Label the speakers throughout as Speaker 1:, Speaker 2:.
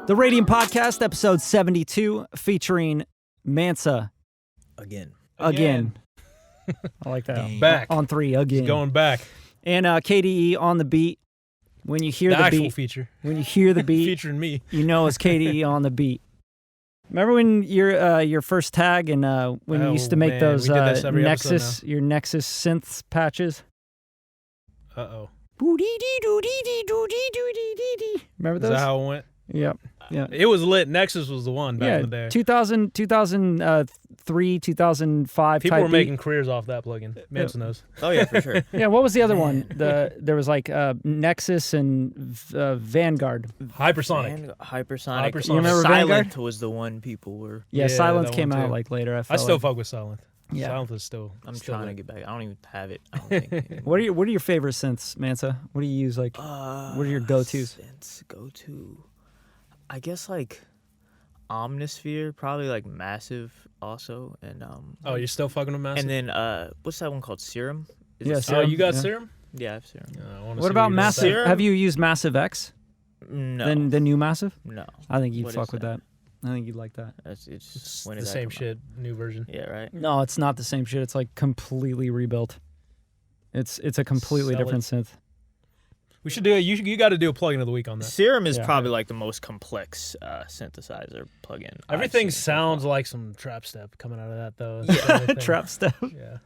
Speaker 1: The Radium Podcast, episode 72, featuring Mansa.
Speaker 2: Again.
Speaker 1: I like that.
Speaker 2: Dang.
Speaker 3: Back.
Speaker 1: On three, again.
Speaker 3: He's going back.
Speaker 1: And KDE on the beat. When you hear
Speaker 3: The
Speaker 1: the
Speaker 3: actual
Speaker 1: beat,
Speaker 3: feature.
Speaker 1: when you hear the beat,
Speaker 3: Featuring me.
Speaker 1: you know it's KDE on the beat. Remember when your first tag and when you used to make
Speaker 3: man,
Speaker 1: those
Speaker 3: we did this every
Speaker 1: Nexus, your Nexus synths patches?
Speaker 3: Uh-oh.
Speaker 1: Remember
Speaker 3: Is
Speaker 1: those?
Speaker 3: that how it went?
Speaker 1: Yep. Yeah.
Speaker 3: It was lit. Nexus was the one back in the day.
Speaker 1: 2003, 2005
Speaker 3: People
Speaker 1: type
Speaker 3: were
Speaker 1: beat.
Speaker 3: making careers off that plugin. Mansa knows.
Speaker 2: Oh, yeah, for sure.
Speaker 1: Yeah, what was the other one? There was like Nexus and Vanguard.
Speaker 3: Hypersonic.
Speaker 2: Hypersonic.
Speaker 1: You remember
Speaker 2: Silent
Speaker 1: Vanguard?
Speaker 2: was the one people were...
Speaker 1: Yeah,
Speaker 3: Yeah,
Speaker 1: Silence
Speaker 3: that
Speaker 1: came
Speaker 3: one
Speaker 1: out
Speaker 3: too.
Speaker 1: like later.
Speaker 3: I
Speaker 1: felt
Speaker 3: still
Speaker 1: like.
Speaker 3: fuck with Silent.
Speaker 1: Yeah.
Speaker 3: Silent is still...
Speaker 2: I'm
Speaker 3: still
Speaker 2: trying to
Speaker 3: lit.
Speaker 2: get back. I don't even have it. I don't think. anymore.
Speaker 1: What are your favorite synths, Mansa? What do you use? Like, what are your go-tos?
Speaker 2: Go-to. I guess like Omnisphere, probably like Massive also, and
Speaker 3: Oh, you're still fucking with Massive?
Speaker 2: and then what's that one called? Serum? Is
Speaker 1: Yeah,
Speaker 2: it
Speaker 3: Oh,
Speaker 1: Serum?
Speaker 3: you got
Speaker 1: Yeah.
Speaker 3: Serum?
Speaker 2: Yeah, I have Serum.
Speaker 3: I wanna
Speaker 1: What
Speaker 3: see
Speaker 1: about
Speaker 3: you do with
Speaker 1: Massive?
Speaker 2: Serum?
Speaker 1: Have you used Massive X?
Speaker 2: No,
Speaker 1: The new Massive?
Speaker 2: no.
Speaker 1: I think you'd
Speaker 2: What
Speaker 1: fuck
Speaker 2: is
Speaker 1: with that. I think you'd like that.
Speaker 2: It's
Speaker 3: It's
Speaker 2: when
Speaker 3: the
Speaker 2: did that
Speaker 3: same
Speaker 2: come out?
Speaker 3: shit, new version.
Speaker 2: Yeah, right.
Speaker 1: No, it's not the same shit. It's like completely rebuilt. It's a completely
Speaker 3: Sell it.
Speaker 1: different synth.
Speaker 3: We should do it. You got to do a plugin of the week on that.
Speaker 2: Serum is
Speaker 1: Yeah.
Speaker 2: probably like the most complex synthesizer plugin. I've
Speaker 3: Everything
Speaker 2: seen so
Speaker 3: sounds
Speaker 2: far.
Speaker 3: like some trap step coming out of that, though.
Speaker 1: Trap stuff.
Speaker 3: Yeah.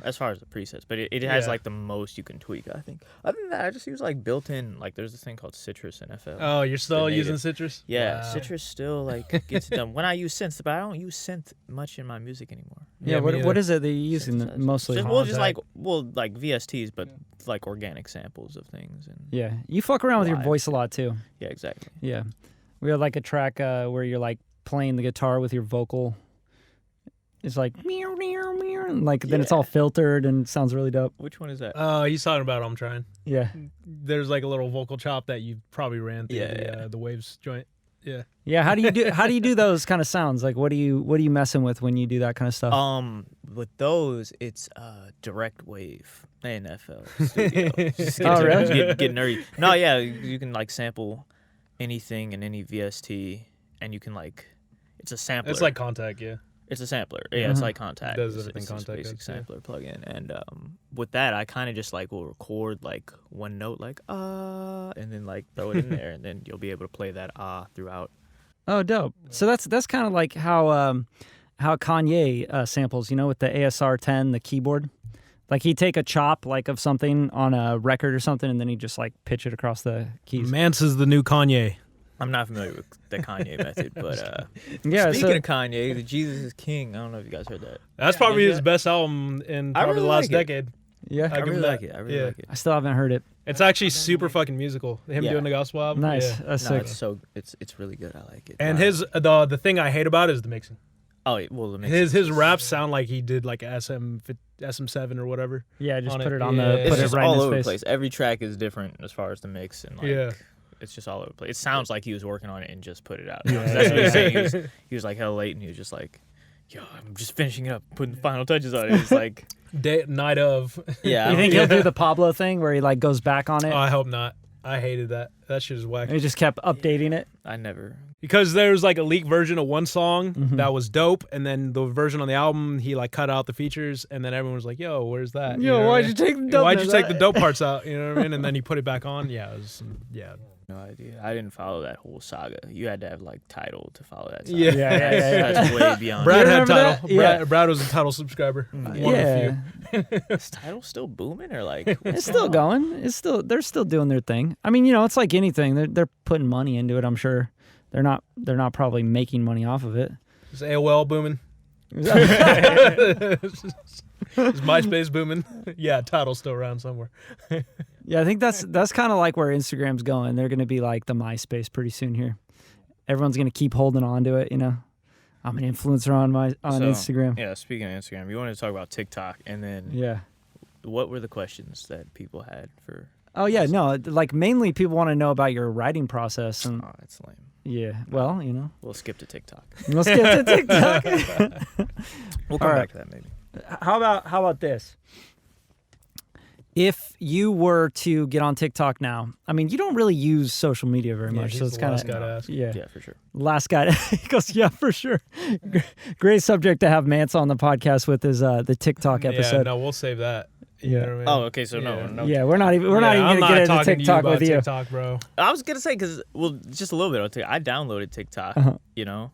Speaker 2: as far as the presets, but it has
Speaker 3: Yeah.
Speaker 2: like the most you can tweak. I think. Other than that, I just use like built-in. Like there's this thing called Citrus in FL.
Speaker 3: Oh, you're still
Speaker 2: The
Speaker 3: using
Speaker 2: native.
Speaker 3: Citrus?
Speaker 2: Yeah,
Speaker 3: Wow.
Speaker 2: Citrus still like gets it done. When I use synths, but I don't use synth much in my music anymore.
Speaker 1: Yeah,
Speaker 3: me
Speaker 1: what
Speaker 3: either.
Speaker 1: is it that you're using
Speaker 2: Synthesizer.
Speaker 1: mostly?
Speaker 2: Just like VSTs, but like organic samples of things. And
Speaker 1: Yeah, you fuck around with your
Speaker 2: Live.
Speaker 1: voice a lot too.
Speaker 2: yeah, exactly.
Speaker 1: Yeah, we had like a track where you're like playing the guitar with your vocal. It's like meow meow meow, and like then it's all filtered and sounds really dope.
Speaker 2: Which one is that?
Speaker 3: Oh, he's talking about I'm trying.
Speaker 1: Yeah,
Speaker 3: There's like a little vocal chop that you probably ran through
Speaker 2: Yeah.
Speaker 3: the Waves joint. Yeah.
Speaker 1: yeah. How do you do those kind of sounds? Like what are you messing with when you do that kind of stuff?
Speaker 2: With those, it's direct wave in FL Studio. Just
Speaker 1: Oh, really?
Speaker 2: Get nerdy. No, yeah, you can like sample anything in any VST, and you can like, it's a sampler.
Speaker 3: It's like Contact, yeah.
Speaker 2: It's a sampler. Yeah, it's like Contact.
Speaker 3: Does
Speaker 2: It's-
Speaker 3: everything
Speaker 2: it's just
Speaker 3: Contact
Speaker 2: basic
Speaker 3: does, yeah.
Speaker 2: sampler plugin, and with that, I kind of just like will record like one note, like and then like throw it in there, and then you'll be able to play that throughout.
Speaker 1: Oh, dope. So that's kind of like how Kanye samples, with the ASR 10, the keyboard. Like he'd take a chop like of something on a record or something, and then he'd just like pitch it across the keys.
Speaker 3: Mansa's the new Kanye.
Speaker 2: I'm not familiar with the Kanye method, but
Speaker 1: Yeah.
Speaker 2: speaking of Kanye, the Jesus is King. I don't know if you guys heard that.
Speaker 3: That's probably
Speaker 2: Yeah.
Speaker 3: his best album in
Speaker 2: I
Speaker 3: probably
Speaker 2: really
Speaker 3: the last
Speaker 2: like it.
Speaker 3: decade.
Speaker 1: Yeah.
Speaker 2: I
Speaker 3: give
Speaker 2: really
Speaker 3: him
Speaker 2: like
Speaker 3: that.
Speaker 2: it. I really
Speaker 3: Yeah.
Speaker 2: like it.
Speaker 1: I still haven't heard it.
Speaker 3: It's actually super fucking musical. Him
Speaker 2: Yeah.
Speaker 3: doing the gospel album.
Speaker 1: Nice.
Speaker 3: Yeah.
Speaker 1: That's
Speaker 2: No,
Speaker 1: sick.
Speaker 2: it's so it's really good. I like it.
Speaker 3: And his the thing I hate about it is the mixing.
Speaker 2: the mix
Speaker 3: His raps sound like he did like SM7 or whatever.
Speaker 1: Yeah, just
Speaker 3: on
Speaker 1: put
Speaker 3: it.
Speaker 1: it on
Speaker 3: Yeah.
Speaker 1: the
Speaker 2: it's
Speaker 1: put it
Speaker 2: just
Speaker 1: right
Speaker 2: all
Speaker 1: in
Speaker 2: over the
Speaker 1: his
Speaker 2: place.
Speaker 1: face.
Speaker 2: Every track is different as far as the mix and like
Speaker 3: Yeah.
Speaker 2: it's just all over the place. It sounds like he was working on it and just put it out.
Speaker 1: Yeah.
Speaker 2: That's what he's saying. He was like hell late and he was just like, yo, I'm just finishing it up, putting the final touches on it. It's like
Speaker 3: Night of.
Speaker 2: yeah.
Speaker 1: You think he'll do the Pablo thing where he like goes back on it?
Speaker 3: Oh, I hope not. I hated that. That shit is whack.
Speaker 1: And he just kept updating it.
Speaker 2: I never
Speaker 3: Because there was like a leaked version of one song
Speaker 1: Mhm.
Speaker 3: that was dope, and then the version on the album he like cut out the features, and then everyone was like, "Yo, where's that?
Speaker 1: Yo,
Speaker 3: know what I
Speaker 1: why'd
Speaker 3: mean?
Speaker 1: you take the dope?
Speaker 3: Why'd you take the dope parts out? You know what I mean?" And then he put it back on. Yeah, it was, yeah.
Speaker 2: no idea. I didn't follow that whole saga. You had to have like Tidal to follow that saga.
Speaker 3: Yeah.
Speaker 1: Yeah.
Speaker 2: That's way beyond.
Speaker 3: Brad
Speaker 1: You
Speaker 3: had
Speaker 1: remember
Speaker 3: title.
Speaker 1: that? Yeah.
Speaker 3: Brad was a title subscriber. One of a
Speaker 1: Yeah,
Speaker 3: few.
Speaker 2: Is Tidal still booming or like
Speaker 1: it's
Speaker 2: what's
Speaker 1: still
Speaker 2: on?
Speaker 1: going. They're still doing their thing. I mean, it's like anything. They're putting money into it. I'm sure they're not probably making money off of it.
Speaker 3: Is AOL booming? Is MySpace booming? Yeah, title's still around somewhere.
Speaker 1: Yeah, I think that's kind of like where Instagram's going. They're going to be like the MySpace pretty soon here. Everyone's going to keep holding on to it. I'm an influencer on
Speaker 2: So,
Speaker 1: Instagram.
Speaker 2: Yeah, speaking of Instagram, you wanted to talk about TikTok, and then
Speaker 1: Yeah.
Speaker 2: what were the questions that people had for?
Speaker 1: Oh yeah, no, like mainly people want to know about your writing process and
Speaker 2: Oh, it's lame.
Speaker 1: yeah. Well,
Speaker 2: We'll skip to TikTok.
Speaker 1: let's get to TikTok.
Speaker 2: We'll come
Speaker 1: All right.
Speaker 2: back to that maybe.
Speaker 1: How about this? If you were to get on TikTok now, I mean, you don't really use social media very much, so
Speaker 3: he's
Speaker 1: it's
Speaker 3: the
Speaker 1: kind
Speaker 3: last
Speaker 1: of
Speaker 3: guy to ask.
Speaker 2: Yeah, for sure.
Speaker 1: Last guy. He goes, yeah, for sure. Great subject to have Mansa on the podcast with is the TikTok episode.
Speaker 3: Yeah, no, we'll save that. You know what I mean?
Speaker 2: Oh, okay. So no.
Speaker 1: Yeah, we're not even
Speaker 3: I'm
Speaker 1: gonna
Speaker 3: not
Speaker 1: get into
Speaker 3: talking
Speaker 1: TikTok
Speaker 3: to you about
Speaker 1: with you.
Speaker 3: TikTok, bro.
Speaker 2: I was gonna say because just a little bit on TikTok. I downloaded TikTok. You know,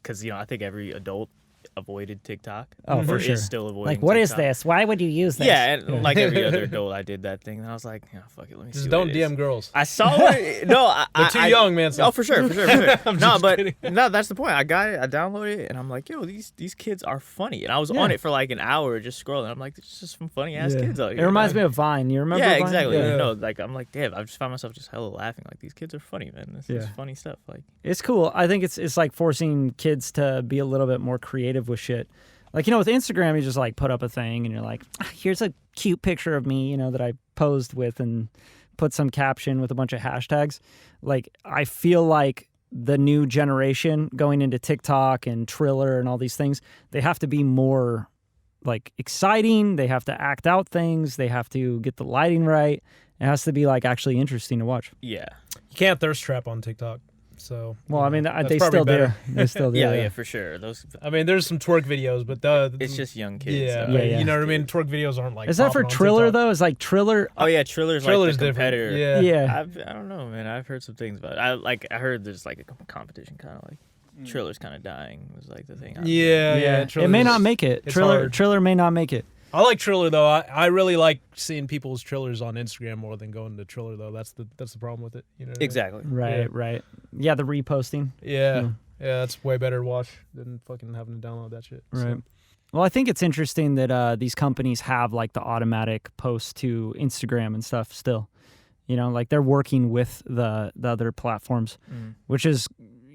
Speaker 2: because I think every adult avoided TikTok.
Speaker 1: Oh, for
Speaker 2: or
Speaker 1: sure.
Speaker 2: is still avoiding.
Speaker 1: Like, what is
Speaker 2: TikTok.
Speaker 1: this? Why would you use this?
Speaker 2: Yeah, and like every other adult, I did that thing, and I was like, yeah, fuck it, let me see.
Speaker 3: Just
Speaker 2: what
Speaker 3: don't
Speaker 2: it is.
Speaker 3: DM girls.
Speaker 2: I saw it. No,
Speaker 3: They're too young, man.
Speaker 2: Oh, for sure.
Speaker 3: I'm
Speaker 2: No,
Speaker 3: just
Speaker 2: but
Speaker 3: kidding.
Speaker 2: no, that's the point. I got it. I downloaded it, and I'm like, yo, these kids are funny. And I was on it for like an hour just scrolling. I'm like, there's just some funny ass kids out here.
Speaker 1: It reminds me of Vine. You remember?
Speaker 2: Yeah,
Speaker 1: Vine?
Speaker 2: exactly.
Speaker 1: Yeah.
Speaker 2: Like I'm like, damn, I just found myself just hella laughing. Like these kids are funny, man. This is funny stuff. Like
Speaker 1: It's cool. I think it's like forcing kids to be a little bit more creative with shit. Like, with Instagram, you just like put up a thing and you're like, here's a cute picture of me, that I posed with and put some caption with a bunch of hashtags. Like, I feel like the new generation going into TikTok and Triller and all these things, they have to be more like exciting. They have to act out things. They have to get the lighting right. It has to be like actually interesting to watch.
Speaker 2: yeah.
Speaker 3: You can't thirst trap on TikTok. So,
Speaker 1: Well, I mean,
Speaker 3: that's
Speaker 1: they
Speaker 3: probably
Speaker 1: still do.
Speaker 3: better.
Speaker 1: They still do.
Speaker 2: Yeah, for sure. Those.
Speaker 3: I mean, there's some twerk videos, but
Speaker 2: It's just young kids.
Speaker 3: yeah,
Speaker 2: so.
Speaker 1: Yeah.
Speaker 3: you know what I mean. Twerk videos aren't like.
Speaker 1: Is that for
Speaker 3: popping on
Speaker 1: Triller
Speaker 3: TikTok.
Speaker 1: though? Is like Triller?
Speaker 2: Oh yeah, Triller's
Speaker 3: Triller's
Speaker 2: like the
Speaker 3: different.
Speaker 2: competitor.
Speaker 3: Yeah.
Speaker 1: Yeah.
Speaker 2: I don't know, man. I've heard some things about it. I heard there's like a competition, kind of like Triller's kind of dying. Was like the thing.
Speaker 3: Yeah.
Speaker 1: It may
Speaker 3: Triller's-
Speaker 1: not make it.
Speaker 3: it's
Speaker 1: Triller
Speaker 3: hard.
Speaker 1: Triller may not make it.
Speaker 3: I like Triller though. I really like seeing people's Trillers on Instagram more than going to Triller though. That's the problem with it. You know what I mean?
Speaker 2: Exactly.
Speaker 1: Right. Yeah, the reposting.
Speaker 3: Yeah. Yeah, that's way better to watch than fucking having to download that shit.
Speaker 1: Right.
Speaker 3: So,
Speaker 1: Well, I think it's interesting that these companies have like the automatic post to Instagram and stuff still. Like they're working with the other platforms, which is,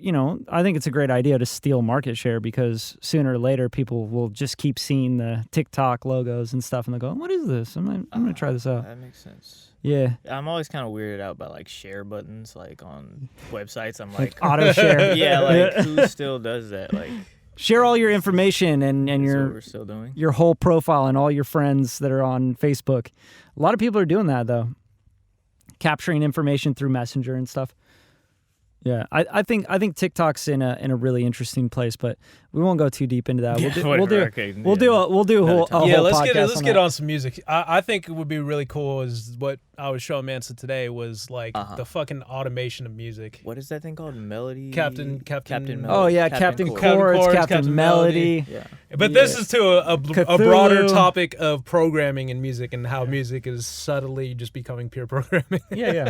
Speaker 1: I think it's a great idea to steal market share because sooner or later people will just keep seeing the TikTok logos and stuff and they'll go, what is this? I'm gonna try this out.
Speaker 2: That makes sense.
Speaker 1: Yeah.
Speaker 2: I'm always kind of weirded out by like share buttons, like on websites. I'm like,
Speaker 1: Auto share.
Speaker 2: yeah, like who still does that? Like,
Speaker 1: Share all your information and
Speaker 2: is what
Speaker 1: your
Speaker 2: we're still doing.
Speaker 1: your whole profile and all your friends that are on Facebook. A lot of people are doing that though. Capturing information through Messenger and stuff. Yeah, I think TikTok's in a really interesting place, but we won't go too deep into that. We'll do a whole podcast
Speaker 3: let's get on some music. I think it would be really cool is what I was showing Mansa today was like the fucking automation of music.
Speaker 2: What is that thing called? Melody.
Speaker 3: Captain
Speaker 2: Melody.
Speaker 1: Oh yeah, Captain
Speaker 2: Chords.
Speaker 1: Chords,
Speaker 3: Captain
Speaker 1: Captain Melody.
Speaker 2: Yeah.
Speaker 3: But this is to a
Speaker 1: Cthulhu.
Speaker 3: broader topic of programming and music and how music is subtly just becoming pure programming.
Speaker 1: Yeah.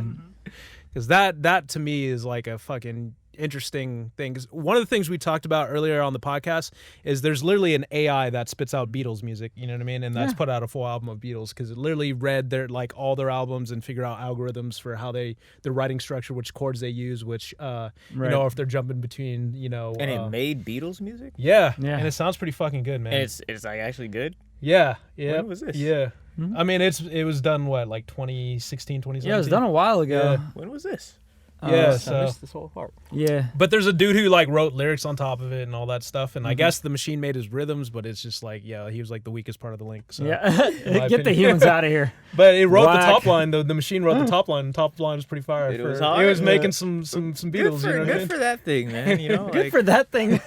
Speaker 3: Because that to me is like a fucking interesting thing. 'Cause one of the things we talked about earlier on the podcast is there's literally an AI that spits out Beatles music, you know what I mean? And that's put out a full album of Beatles because it literally read their like all their albums and figure out algorithms for how their writing structure, which chords they use, which if they're jumping between,
Speaker 2: And it made Beatles music.
Speaker 3: Yeah.
Speaker 1: Yeah.
Speaker 3: And it sounds pretty fucking good, man.
Speaker 2: And it's like actually good.
Speaker 3: Yeah.
Speaker 2: When was this?
Speaker 3: Yeah. I mean, it was done like 2016, 2017.
Speaker 1: Yeah, it was done a while ago.
Speaker 2: When was this?
Speaker 3: Yeah,
Speaker 2: I
Speaker 3: so
Speaker 2: missed this whole part.
Speaker 1: Yeah.
Speaker 3: but there's a dude who like wrote lyrics on top of it and all that stuff, and I guess the machine made his rhythms, but it's just like he was like the weakest part of the link. So
Speaker 1: Yeah.
Speaker 3: my
Speaker 1: Get the
Speaker 3: opinion.
Speaker 1: humans out of here.
Speaker 3: But it wrote
Speaker 1: Whack.
Speaker 3: the top line though. The machine wrote the top line. And top line was pretty fire.
Speaker 2: It was
Speaker 3: It
Speaker 2: hard,
Speaker 3: was making
Speaker 2: yeah.
Speaker 3: some
Speaker 2: Good
Speaker 3: Beatles.
Speaker 2: for,
Speaker 3: You know what I mean?
Speaker 2: good for that thing, man.
Speaker 1: Good
Speaker 2: Like,
Speaker 1: for that thing.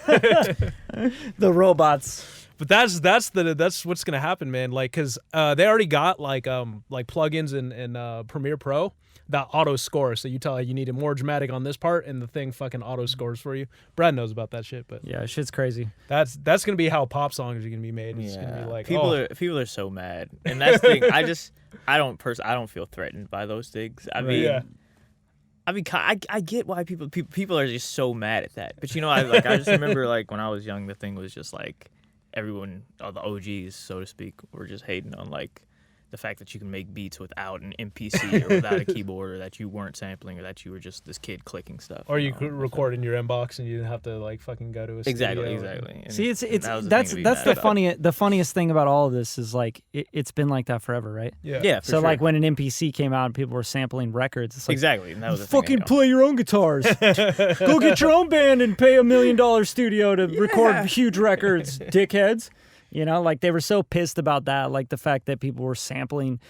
Speaker 1: The robots.
Speaker 3: But that's what's gonna happen, man. Like, cause they already got like plugins in Premiere Pro that auto score. So you tell it you need it more dramatic on this part, and the thing fucking auto scores for you. Brad knows about that shit, but
Speaker 1: Yeah, shit's crazy.
Speaker 3: that's gonna be how pop songs are gonna be made. It's gonna be like
Speaker 2: people are so mad, and that's the thing. I don't feel threatened by those things. I mean.
Speaker 3: yeah.
Speaker 2: I mean, I get why people are just so mad at that. But I just remember like when I was young, the thing was just like everyone, all the OGs, so to speak, were just hating on like the fact that you can make beats without an MPC or without a keyboard, or that you weren't sampling, or that you were just this kid clicking stuff.
Speaker 3: Or you could record in your inbox and you didn't have to like fucking go to a studio.
Speaker 2: Exactly. And
Speaker 1: See, it's
Speaker 2: that was the
Speaker 1: that's
Speaker 2: thing to be mad
Speaker 1: the
Speaker 2: about.
Speaker 1: the funniest thing about all of this is like it's been like that forever, right?
Speaker 3: Yeah.
Speaker 2: For
Speaker 1: So
Speaker 2: sure.
Speaker 1: like when an MPC came out and people were sampling records, it's like
Speaker 2: Exactly. And that was the thing,
Speaker 1: fucking play your own guitars. Go get your own band and pay $1 million studio to record huge records, dickheads. You know, like they were so pissed about that, like the fact that people were sampling,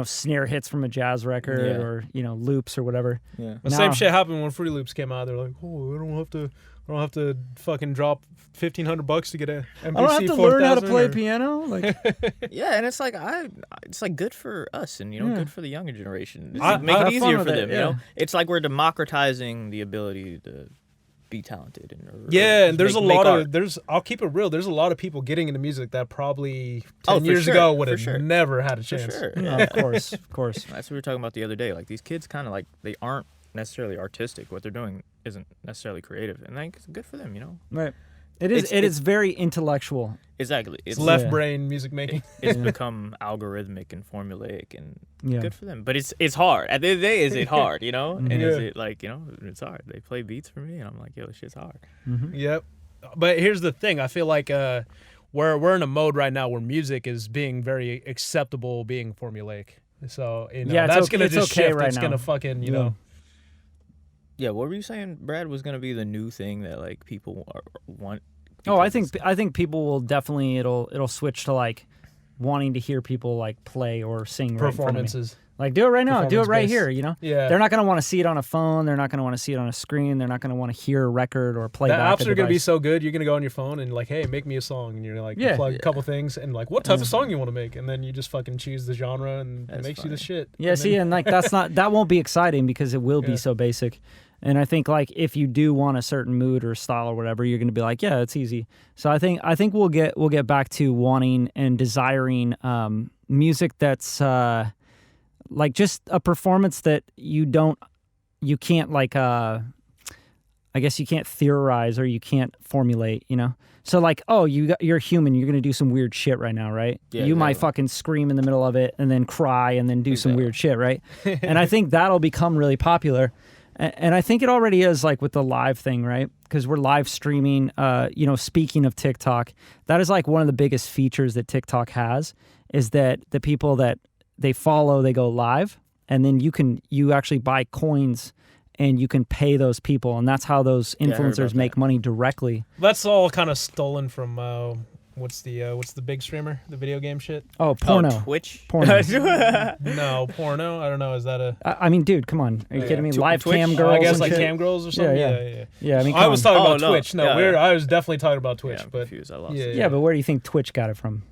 Speaker 1: snare hits from a jazz record or, loops or whatever.
Speaker 2: Yeah.
Speaker 3: The same shit happened when Fruity Loops came out. They're like, oh, I don't have to fucking drop $1,500 to get a MPC.
Speaker 1: I don't have to learn how to play piano. Like,
Speaker 2: yeah, and it's like it's like good for us, and good for the younger generation. It's
Speaker 3: I
Speaker 2: make it
Speaker 1: have
Speaker 2: easier
Speaker 1: fun
Speaker 2: for
Speaker 1: with
Speaker 2: them.
Speaker 1: it,
Speaker 2: You know, it's like we're democratizing the ability to be talented.
Speaker 3: And there's
Speaker 2: make
Speaker 3: a lot
Speaker 2: art.
Speaker 3: of I'll keep it real. There's a lot of people getting into music that probably 10 years ago would have never had a chance.
Speaker 2: For sure.
Speaker 1: no, of course.
Speaker 2: That's what we were talking about the other day. Like these kids, kind of like they aren't necessarily artistic. What they're doing isn't necessarily creative, and like it's good for them.
Speaker 1: Right. It is very intellectual.
Speaker 2: Exactly.
Speaker 3: It's left brain music making.
Speaker 2: It's become algorithmic and formulaic, and
Speaker 1: Yeah.
Speaker 2: good for them. But it's hard. At the end of the day, is it hard? And is
Speaker 3: Yeah.
Speaker 2: it like it's hard. They play beats for me, and I'm like, yo, this shit's hard.
Speaker 1: Mm-hmm.
Speaker 3: Yep. But here's the thing. I feel like we're in a mode right now where music is being very acceptable, being formulaic. So that's gonna just shift.
Speaker 1: Right
Speaker 3: it's
Speaker 1: now.
Speaker 3: gonna fucking
Speaker 2: Yeah, what were you saying, Brad? Was gonna be the new thing that like people want?
Speaker 1: Oh, I think people will definitely it'll switch to like wanting to hear people like play or sing right in front of me.
Speaker 3: performances.
Speaker 1: Like do it right now, do it right
Speaker 3: Performance-based.
Speaker 1: here.
Speaker 3: Yeah.
Speaker 1: They're not gonna want to see it on a phone. They're not gonna want to see it on a screen. They're not gonna want to hear a record or play
Speaker 3: The
Speaker 1: back.
Speaker 3: apps are gonna be so good. You're gonna go on your phone and like, hey, make me a song, and you're like, plug a couple things and like, what type of song you want to make, and then you just fucking choose the genre and it makes you the shit.
Speaker 1: Yeah, and like that won't be exciting because it will be so basic. And I think like if you do want a certain mood or style or whatever, you're gonna be like, yeah, it's easy. So I think we'll get back to wanting and desiring music that's like just a performance that you can't like I guess you can't theorize or you can't formulate, So like, oh, you're human, you're gonna do some weird shit right now, right?
Speaker 2: Yeah,
Speaker 1: you might fucking scream in the middle of it and then cry and then do some weird shit, right? And I think that'll become really popular. And I think it already is, like with the live thing, right? Because we're live streaming. Speaking of TikTok, that is like one of the biggest features that TikTok has is that the people that they follow, they go live, and then you actually buy coins and you can pay those people, and that's how those influencers make money directly.
Speaker 3: That's all kind of stolen from what's the big streamer, the video game shit?
Speaker 1: Oh, porno.
Speaker 2: Twitch.
Speaker 1: Porno.
Speaker 3: No, porno. I don't know. Is that a?
Speaker 1: I mean, dude, come on. Are you kidding me? Live
Speaker 2: Twitch?
Speaker 1: cam girls.
Speaker 3: I guess
Speaker 1: and
Speaker 3: like
Speaker 1: shit?
Speaker 3: cam girls or something.
Speaker 1: Yeah. I mean,
Speaker 3: I was talking about
Speaker 2: no.
Speaker 3: Twitch. No, I was definitely talking about Twitch.
Speaker 2: Yeah, I'm
Speaker 3: but
Speaker 2: confused. I lost
Speaker 3: yeah,
Speaker 2: it.
Speaker 1: Yeah, but where do you think Twitch got it from?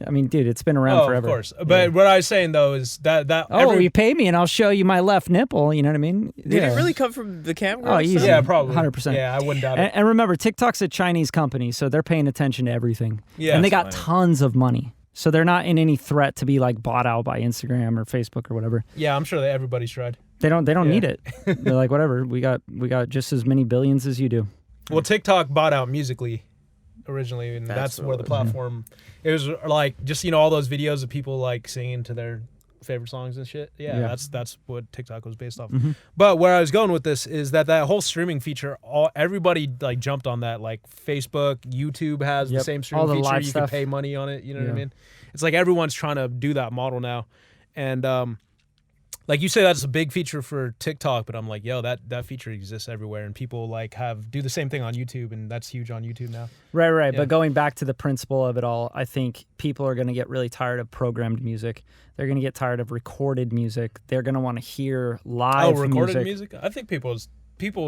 Speaker 1: I mean, dude, it's been around forever.
Speaker 3: Of course. But what I was saying though is that
Speaker 1: you pay me and I'll show you my left nipple. You know what I mean?
Speaker 2: Did it really come from the cam girls?
Speaker 1: Oh, easy.
Speaker 3: Yeah, probably.
Speaker 1: 100%.
Speaker 3: Yeah, I wouldn't doubt it.
Speaker 1: And remember, TikTok's a Chinese company, so they're paying attention to everything.
Speaker 3: Yeah,
Speaker 1: and they
Speaker 3: that's
Speaker 1: got tons of money. So they're not in any threat to be like bought out by Instagram or Facebook or whatever.
Speaker 3: Yeah, I'm sure that everybody's tried.
Speaker 1: They don't need it. They're like, whatever, we got just as many billions as you do.
Speaker 3: Well, TikTok bought out Musical.ly originally, and that's where the platform. It was like just all those videos of people like singing to their favorite songs and shit. Yeah. That's what TikTok was based off.
Speaker 1: Mm-hmm.
Speaker 3: But where I was going with this is that whole streaming feature, everybody like jumped on that. Like Facebook, YouTube has the same streaming
Speaker 1: All the
Speaker 3: feature.
Speaker 1: live
Speaker 3: You
Speaker 1: stuff.
Speaker 3: can pay money on it. You know what I mean? It's like everyone's trying to do that model now, and like you say, that's a big feature for TikTok, but I'm like, yo, that feature exists everywhere, and people like do the same thing on YouTube, and that's huge on YouTube now.
Speaker 1: Right. But going back to the principle of it all, I think people are going to get really tired of programmed music. They're going to get tired of recorded music. They're going to want to hear live
Speaker 3: recorded music. I think people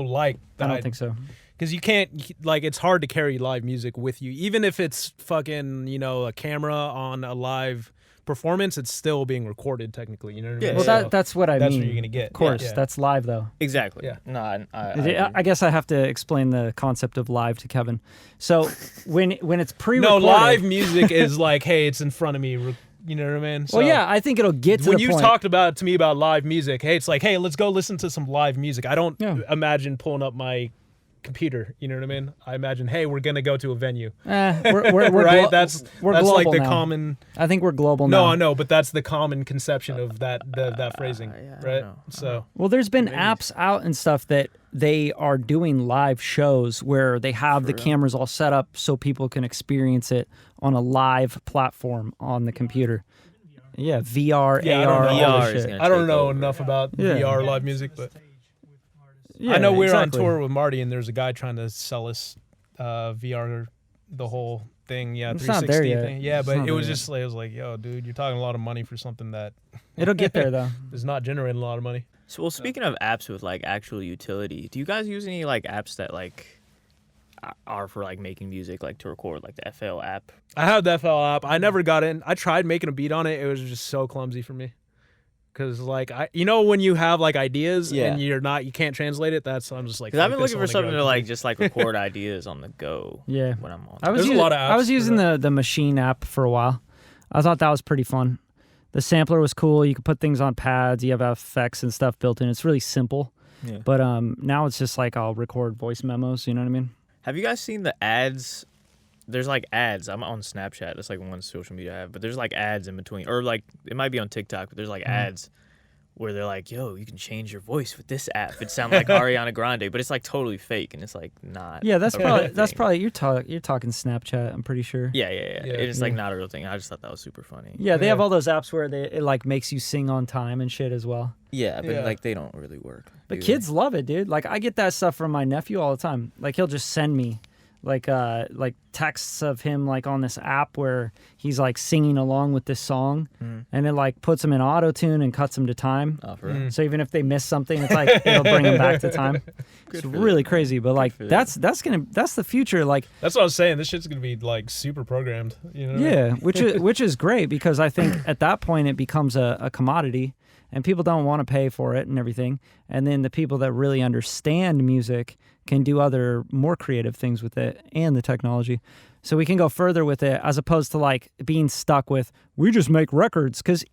Speaker 3: like that.
Speaker 1: I don't think so.
Speaker 3: Because you can't, like, it's hard to carry live music with you. Even if it's fucking, a camera on a live performance, it's still being recorded technically. You know what I mean?
Speaker 1: Well, that's what I mean.
Speaker 3: That's what you're going to get.
Speaker 1: Of course, that's live though.
Speaker 2: Exactly.
Speaker 3: Yeah.
Speaker 2: No,
Speaker 1: I guess I have to explain the concept of live to Kevin. So when it's pre-recorded,
Speaker 3: no, live music is like, hey, it's in front of me. You know what I mean? So
Speaker 1: well, yeah, I think it'll get to
Speaker 3: when
Speaker 1: the
Speaker 3: you
Speaker 1: point.
Speaker 3: talked to me about live music, hey, it's like, hey, let's go listen to some live music. I don't imagine pulling up my computer. You know what I mean? I imagine, hey, we're gonna go to a venue.
Speaker 1: We're
Speaker 3: right? That's
Speaker 1: global
Speaker 3: like the
Speaker 1: now.
Speaker 3: common.
Speaker 1: I think we're global
Speaker 3: No,
Speaker 1: now.
Speaker 3: I know, but that's the common conception of that phrasing, right? So
Speaker 1: Well, there's been apps out and stuff that they are doing live shows where they have the cameras all set up so people can experience it on a live platform on the computer. Yeah, VR, AR, all this shit.
Speaker 3: I don't know enough about VR live music, but
Speaker 1: Yeah,
Speaker 3: I know we were on
Speaker 1: exactly.
Speaker 3: tour with Marty, and there's a guy trying to sell us VR the whole thing. Yeah,
Speaker 1: It's
Speaker 3: 360
Speaker 1: not there yet.
Speaker 3: thing. Yeah,
Speaker 1: It's
Speaker 3: but
Speaker 1: not
Speaker 3: it was
Speaker 1: there
Speaker 3: just like, it was like, yo, dude, you're talking a lot of money for something that
Speaker 1: It'll get there though.
Speaker 3: is not generating a lot of money.
Speaker 2: So, well, speaking of apps with like actual utility, do you guys use any like apps that like are for like making music, like to record, like the FL app?
Speaker 3: I have the FL app. I never got in. I tried making a beat on it. It was just so clumsy for me. Cause like when you have like ideas and you can't translate it. I'm just like.
Speaker 2: Because I've been looking for something to like just like record ideas on the go.
Speaker 1: Yeah.
Speaker 2: When I'm on.
Speaker 3: There's a lot of apps
Speaker 1: I was
Speaker 3: for
Speaker 1: using the Machine app for a while. I thought that was pretty fun. The sampler was cool. You could put things on pads. You have effects and stuff built in. It's really simple.
Speaker 2: Yeah.
Speaker 1: But now it's just like I'll record voice memos. You know what I mean?
Speaker 2: Have you guys seen the ads? There's like ads. I'm on Snapchat. That's like one social media I have. But there's like ads in between. Or like it might be on TikTok, but there's like ads where they're like, yo, you can change your voice with this app. It sounds like Ariana Grande, but it's like totally fake and it's like not.
Speaker 1: Yeah, that's
Speaker 2: a real
Speaker 1: probably
Speaker 2: thing.
Speaker 1: you're talking Snapchat. I'm pretty sure.
Speaker 2: Yeah. It's like
Speaker 1: Yeah.
Speaker 2: not a real thing. I just thought that was super funny.
Speaker 1: Yeah, they have all those apps where it like makes you sing on time and shit as well.
Speaker 2: Yeah, but
Speaker 3: Yeah.
Speaker 2: like they don't really work.
Speaker 1: But
Speaker 2: do
Speaker 1: kids love it, dude. Like I get that stuff from my nephew all the time. Like he'll just send me like texts of him like on this app where he's like singing along with this song, and it like puts him in auto tune and cuts him to time.
Speaker 2: they? Oh, for real?
Speaker 1: So even if they miss something, it's like it'll bring them back to time. It's
Speaker 2: for
Speaker 1: really
Speaker 2: them.
Speaker 1: crazy, but like
Speaker 2: for
Speaker 1: that's the future. Like
Speaker 3: That's what I was saying. This shit's gonna be like super programmed. You know? What I mean?
Speaker 1: yeah, which is great because I think at that point it becomes a commodity. And people don't want to pay for it and everything. And then the people that really understand music can do other more creative things with it and the technology. So we can go further with it as opposed to like being stuck with, we just make records because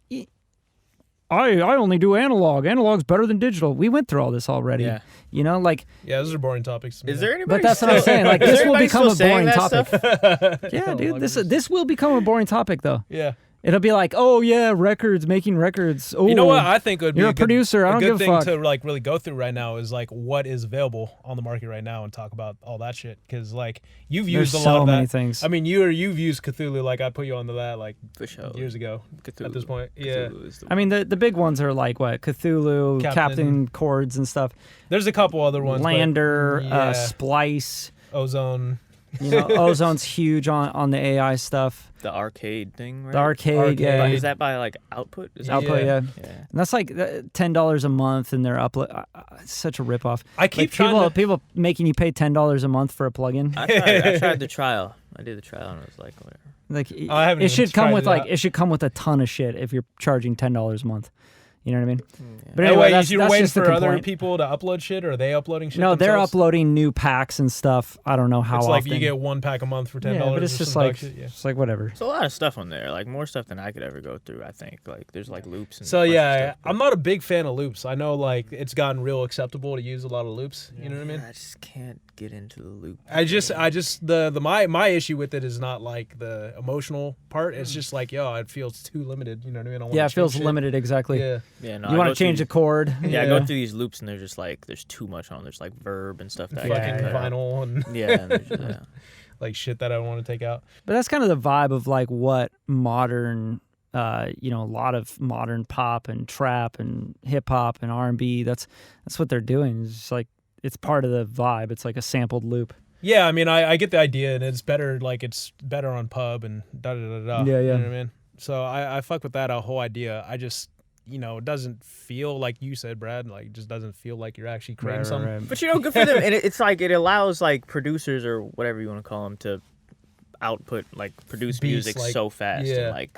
Speaker 1: I only do analog. Analog's better than digital. We went through all this already.
Speaker 2: Yeah.
Speaker 1: You know, like,
Speaker 3: Yeah, those are boring topics. To me,
Speaker 2: Is
Speaker 3: though.
Speaker 2: there anybody?
Speaker 1: but that's what I'm saying. Like,
Speaker 2: Is
Speaker 1: this
Speaker 2: there
Speaker 1: will
Speaker 2: anybody
Speaker 1: become a
Speaker 2: still saying
Speaker 1: boring
Speaker 2: that
Speaker 1: topic.
Speaker 2: stuff?
Speaker 1: Yeah, dude,
Speaker 3: Analog
Speaker 1: this will become a boring topic though.
Speaker 3: Yeah.
Speaker 1: It'll be like, oh yeah, records, making records. Oh,
Speaker 3: You know what I think would be
Speaker 1: you're a
Speaker 3: good,
Speaker 1: producer. I don't
Speaker 3: good
Speaker 1: give a
Speaker 3: thing
Speaker 1: fuck.
Speaker 3: to like really go through right now is like what is available on the market right now and talk about all that shit because like you've used
Speaker 1: There's
Speaker 3: a lot
Speaker 1: so
Speaker 3: of
Speaker 1: many
Speaker 3: that.
Speaker 1: things.
Speaker 3: I mean, you've used Cthulhu. Like I put you onto that like
Speaker 2: For sure.
Speaker 3: years ago.
Speaker 2: Cthulhu.
Speaker 3: At this point, yeah.
Speaker 2: Cthulhu is the
Speaker 1: I mean, the big ones are like what Cthulhu, Captain Chords and stuff.
Speaker 3: There's a couple other ones. but
Speaker 1: Lander,
Speaker 3: yeah.
Speaker 1: Splice.
Speaker 3: Ozone.
Speaker 1: You know, Ozone's huge on the AI stuff.
Speaker 2: the arcade thing, right?
Speaker 1: The arcade, yeah.
Speaker 2: Is that by like output? Is that
Speaker 1: Output, yeah.
Speaker 2: Yeah.
Speaker 1: And that's like $10 a month, and they're upload. It's such a ripoff.
Speaker 3: I keep
Speaker 1: like
Speaker 3: trying to.
Speaker 1: people making you pay $10 a month for a plugin.
Speaker 2: I tried the trial. I did the trial and it was like whatever.
Speaker 1: Like
Speaker 3: I haven't
Speaker 1: it
Speaker 3: even
Speaker 1: should come
Speaker 3: tried
Speaker 1: with
Speaker 3: that.
Speaker 1: like it should come with a ton of shit if you're charging $10 a month. You know what I mean?
Speaker 2: Yeah.
Speaker 1: But anyway,
Speaker 3: Wait,
Speaker 1: that's,
Speaker 3: you're
Speaker 1: that's
Speaker 3: waiting
Speaker 1: just the
Speaker 3: for other
Speaker 1: complaint.
Speaker 3: people to upload shit, or are they uploading shit?
Speaker 1: No, they're
Speaker 3: themselves?
Speaker 1: uploading new packs and stuff. I don't know how
Speaker 3: It's
Speaker 1: often.
Speaker 3: like you get one pack a month for $10.
Speaker 1: Yeah, but it's
Speaker 3: or
Speaker 1: just
Speaker 3: some
Speaker 1: like
Speaker 3: dog shit, yeah.
Speaker 1: it's like whatever.
Speaker 2: There's a lot of stuff on there, like more stuff than I could ever go through. I think like there's like loops. And
Speaker 3: So
Speaker 2: a bunch of
Speaker 3: yeah,
Speaker 2: stuff, but-
Speaker 3: I'm not a big fan of loops. I know like it's gotten real acceptable to use a lot of loops. You know what I mean?
Speaker 2: I just can't get into the loop.
Speaker 3: I just my issue with it is not like the emotional part. It's just like it feels too limited. You know what I mean? I wanna
Speaker 1: Yeah, it
Speaker 3: change
Speaker 1: feels
Speaker 3: shit.
Speaker 1: limited exactly.
Speaker 3: Yeah.
Speaker 2: Yeah, no.
Speaker 1: You want to change a chord?
Speaker 2: Yeah, I go through these loops and they're just like there's too much on. There's like verb and stuff that I
Speaker 3: Fucking
Speaker 2: can't cut out.
Speaker 3: vinyl and
Speaker 2: Yeah, and there's just, yeah.
Speaker 3: like shit that I want to take out.
Speaker 1: But that's kind of the vibe of like what modern, a lot of modern pop and trap and hip hop and R&B. That's what they're doing. It's just like it's part of the vibe. It's like a sampled loop.
Speaker 3: Yeah, I mean, I get the idea, and it's better. Like it's better on pub and da da da da.
Speaker 1: Yeah,
Speaker 3: You
Speaker 1: yeah.
Speaker 3: know what I mean? So I fuck with that whole idea. I just it doesn't feel like you said, Brad. Like it just doesn't feel like you're actually creating something.
Speaker 2: But good for them, and it's like it allows like producers or whatever you want to call them to output like produce
Speaker 3: Beats,
Speaker 2: music
Speaker 3: like,
Speaker 2: so fast
Speaker 3: yeah.
Speaker 2: and like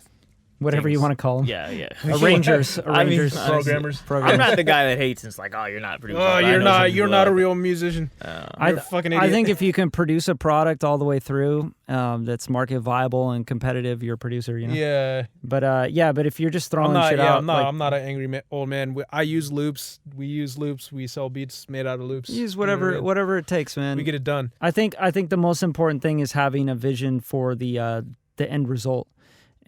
Speaker 1: Whatever you
Speaker 2: things.
Speaker 1: want to call them.
Speaker 2: Yeah.
Speaker 1: Arrangers.
Speaker 2: I mean, honestly,
Speaker 3: Programmers.
Speaker 2: I'm not the guy that hates and it's like, oh, you're not producing.
Speaker 3: Oh,
Speaker 2: but I know some
Speaker 3: you're
Speaker 2: people
Speaker 3: not a
Speaker 2: are.
Speaker 3: real musician.
Speaker 1: I,
Speaker 3: You're a fucking idiot.
Speaker 1: I think if you can produce a product all the way through that's market viable and competitive, you're a producer, you know?
Speaker 3: Yeah,
Speaker 1: But if you're just throwing
Speaker 3: I'm not.
Speaker 1: shit
Speaker 3: Yeah,
Speaker 1: out,
Speaker 3: I'm not.
Speaker 1: like,
Speaker 3: I'm not an angry old man. I use loops. We use loops. We sell beats made out of loops.
Speaker 1: use
Speaker 3: You know what I
Speaker 1: whatever
Speaker 3: mean?
Speaker 1: whatever it takes, man.
Speaker 3: We get it done.
Speaker 1: I think the most important thing is having a vision for the end result.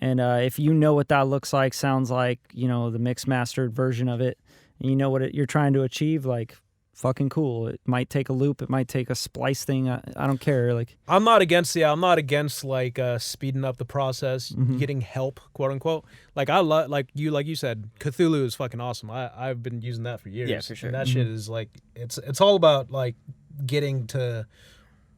Speaker 1: And if you know what that looks like, sounds like, the mixed mastered version of it, and you know what you're trying to achieve, like, fucking cool. It might take a loop. It might take a splice thing. I don't care. Like,
Speaker 3: I'm not against like speeding up the process,
Speaker 1: Mm-hmm.
Speaker 3: getting help, quote unquote. Like I love like you said, Cthulhu is fucking awesome. I've been using that for years.
Speaker 2: Yeah, for sure.
Speaker 3: And that shit is like it's all about like getting to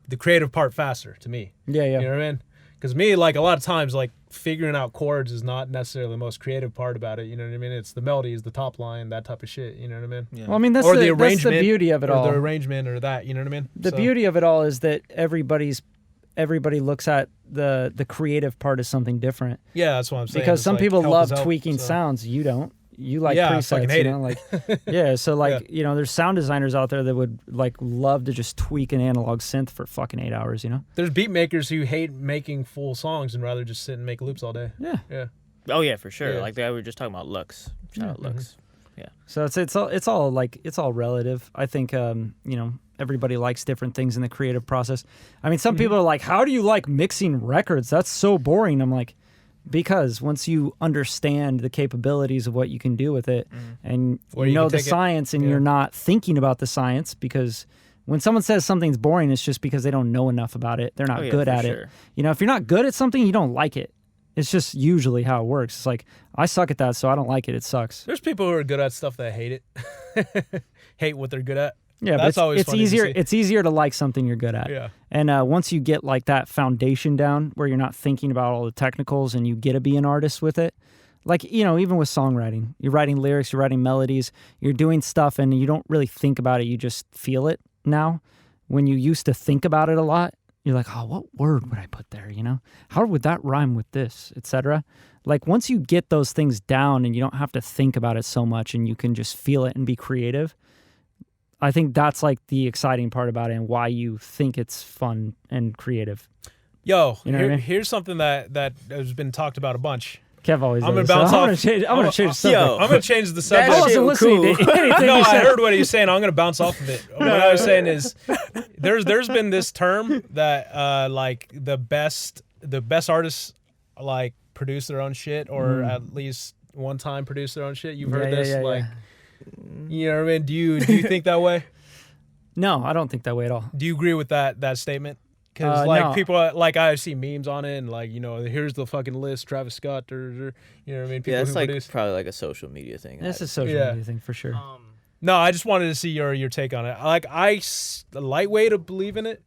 Speaker 3: the creative part faster to me.
Speaker 1: Yeah.
Speaker 3: You know what I mean? Because me, like a lot of times, like figuring out chords is not necessarily the most creative part about it. You know what I mean? It's the melodies, the top line, that type of shit. You know what I mean?
Speaker 2: Yeah.
Speaker 1: Well, I mean, that's the beauty of it all.
Speaker 3: Or the arrangement or that. You know what I mean?
Speaker 1: The beauty of it all is that everybody looks at the creative part as something different.
Speaker 3: Yeah, that's what I'm saying.
Speaker 1: Because
Speaker 3: it's
Speaker 1: some
Speaker 3: like
Speaker 1: people love
Speaker 3: help,
Speaker 1: tweaking sounds. You don't. You like
Speaker 3: I
Speaker 1: presets,
Speaker 3: fucking hate
Speaker 1: you know?
Speaker 3: it.
Speaker 1: Like, yeah. So like, you know, there's sound designers out there that would like love to just tweak an analog synth for fucking 8 hours. You know.
Speaker 3: There's beat makers who hate making full songs and rather just sit and make loops all day.
Speaker 1: Yeah.
Speaker 3: Yeah.
Speaker 2: Oh yeah, for sure.
Speaker 3: Yeah.
Speaker 2: Like we were just talking about Lux. Shout out Lux. Yeah.
Speaker 1: So it's all relative. I think you know, everybody likes different things in the creative process. I mean, some people are like, "How do you like mixing records? That's so boring." I'm like, because once you understand the capabilities of what you can do with it, and you know the science, and you're not thinking about the science, because when someone says something's boring, it's just because they don't know enough about it. They're not good at it. You know, if you're not good at something, you don't like it. It's just usually how it works. It's like, I suck at that, so I don't like it. It sucks.
Speaker 3: There's people who are good at stuff that hate it. Hate what they're good at.
Speaker 1: Yeah,
Speaker 3: that's always
Speaker 1: it's
Speaker 3: funny
Speaker 1: easier.
Speaker 3: to see.
Speaker 1: It's easier to like something you're good at.
Speaker 3: Yeah.
Speaker 1: And once you get like that foundation down, where you're not thinking about all the technicals, and you get to be an artist with it, like, you know, even with songwriting, you're writing lyrics, you're writing melodies, you're doing stuff, and you don't really think about it. You just feel it now. When you used to think about it a lot, you're like, oh, what word would I put there? You know, how would that rhyme with this, etc. Like, once you get those things down and you don't have to think about it so much, and you can just feel it and be creative, I think that's like the exciting part about it, and why you think it's fun and creative.
Speaker 3: Yo,
Speaker 1: you know what I mean?
Speaker 3: Here's something that has been talked about a bunch.
Speaker 1: Kev always
Speaker 3: I'm
Speaker 1: does.
Speaker 3: gonna bounce
Speaker 1: so
Speaker 3: off.
Speaker 1: I'm gonna change the subject.
Speaker 2: Yo,
Speaker 3: I'm gonna change the subject.
Speaker 1: I wasn't listening to anything
Speaker 3: No,
Speaker 1: you
Speaker 3: I
Speaker 1: said.
Speaker 3: heard what he was saying. I'm gonna bounce off of it. What I was saying is, there's been this term that like the best artists like produce their own shit, or at least one time produce their own shit. You've heard this, like, you know what I mean? Do you think that way?
Speaker 1: No, I don't think that way at all.
Speaker 3: Do you agree with that statement? Because like
Speaker 1: no.
Speaker 3: people, like I see memes on it, and like, you know, here's the fucking list, Travis Scott, or you know what I mean? People
Speaker 2: yeah, that's
Speaker 3: who
Speaker 2: like
Speaker 3: produce.
Speaker 2: probably like a social media thing.
Speaker 1: It's a social media thing for sure.
Speaker 3: No, I just wanted to see your take on it. Like, the lightweight to believe in it.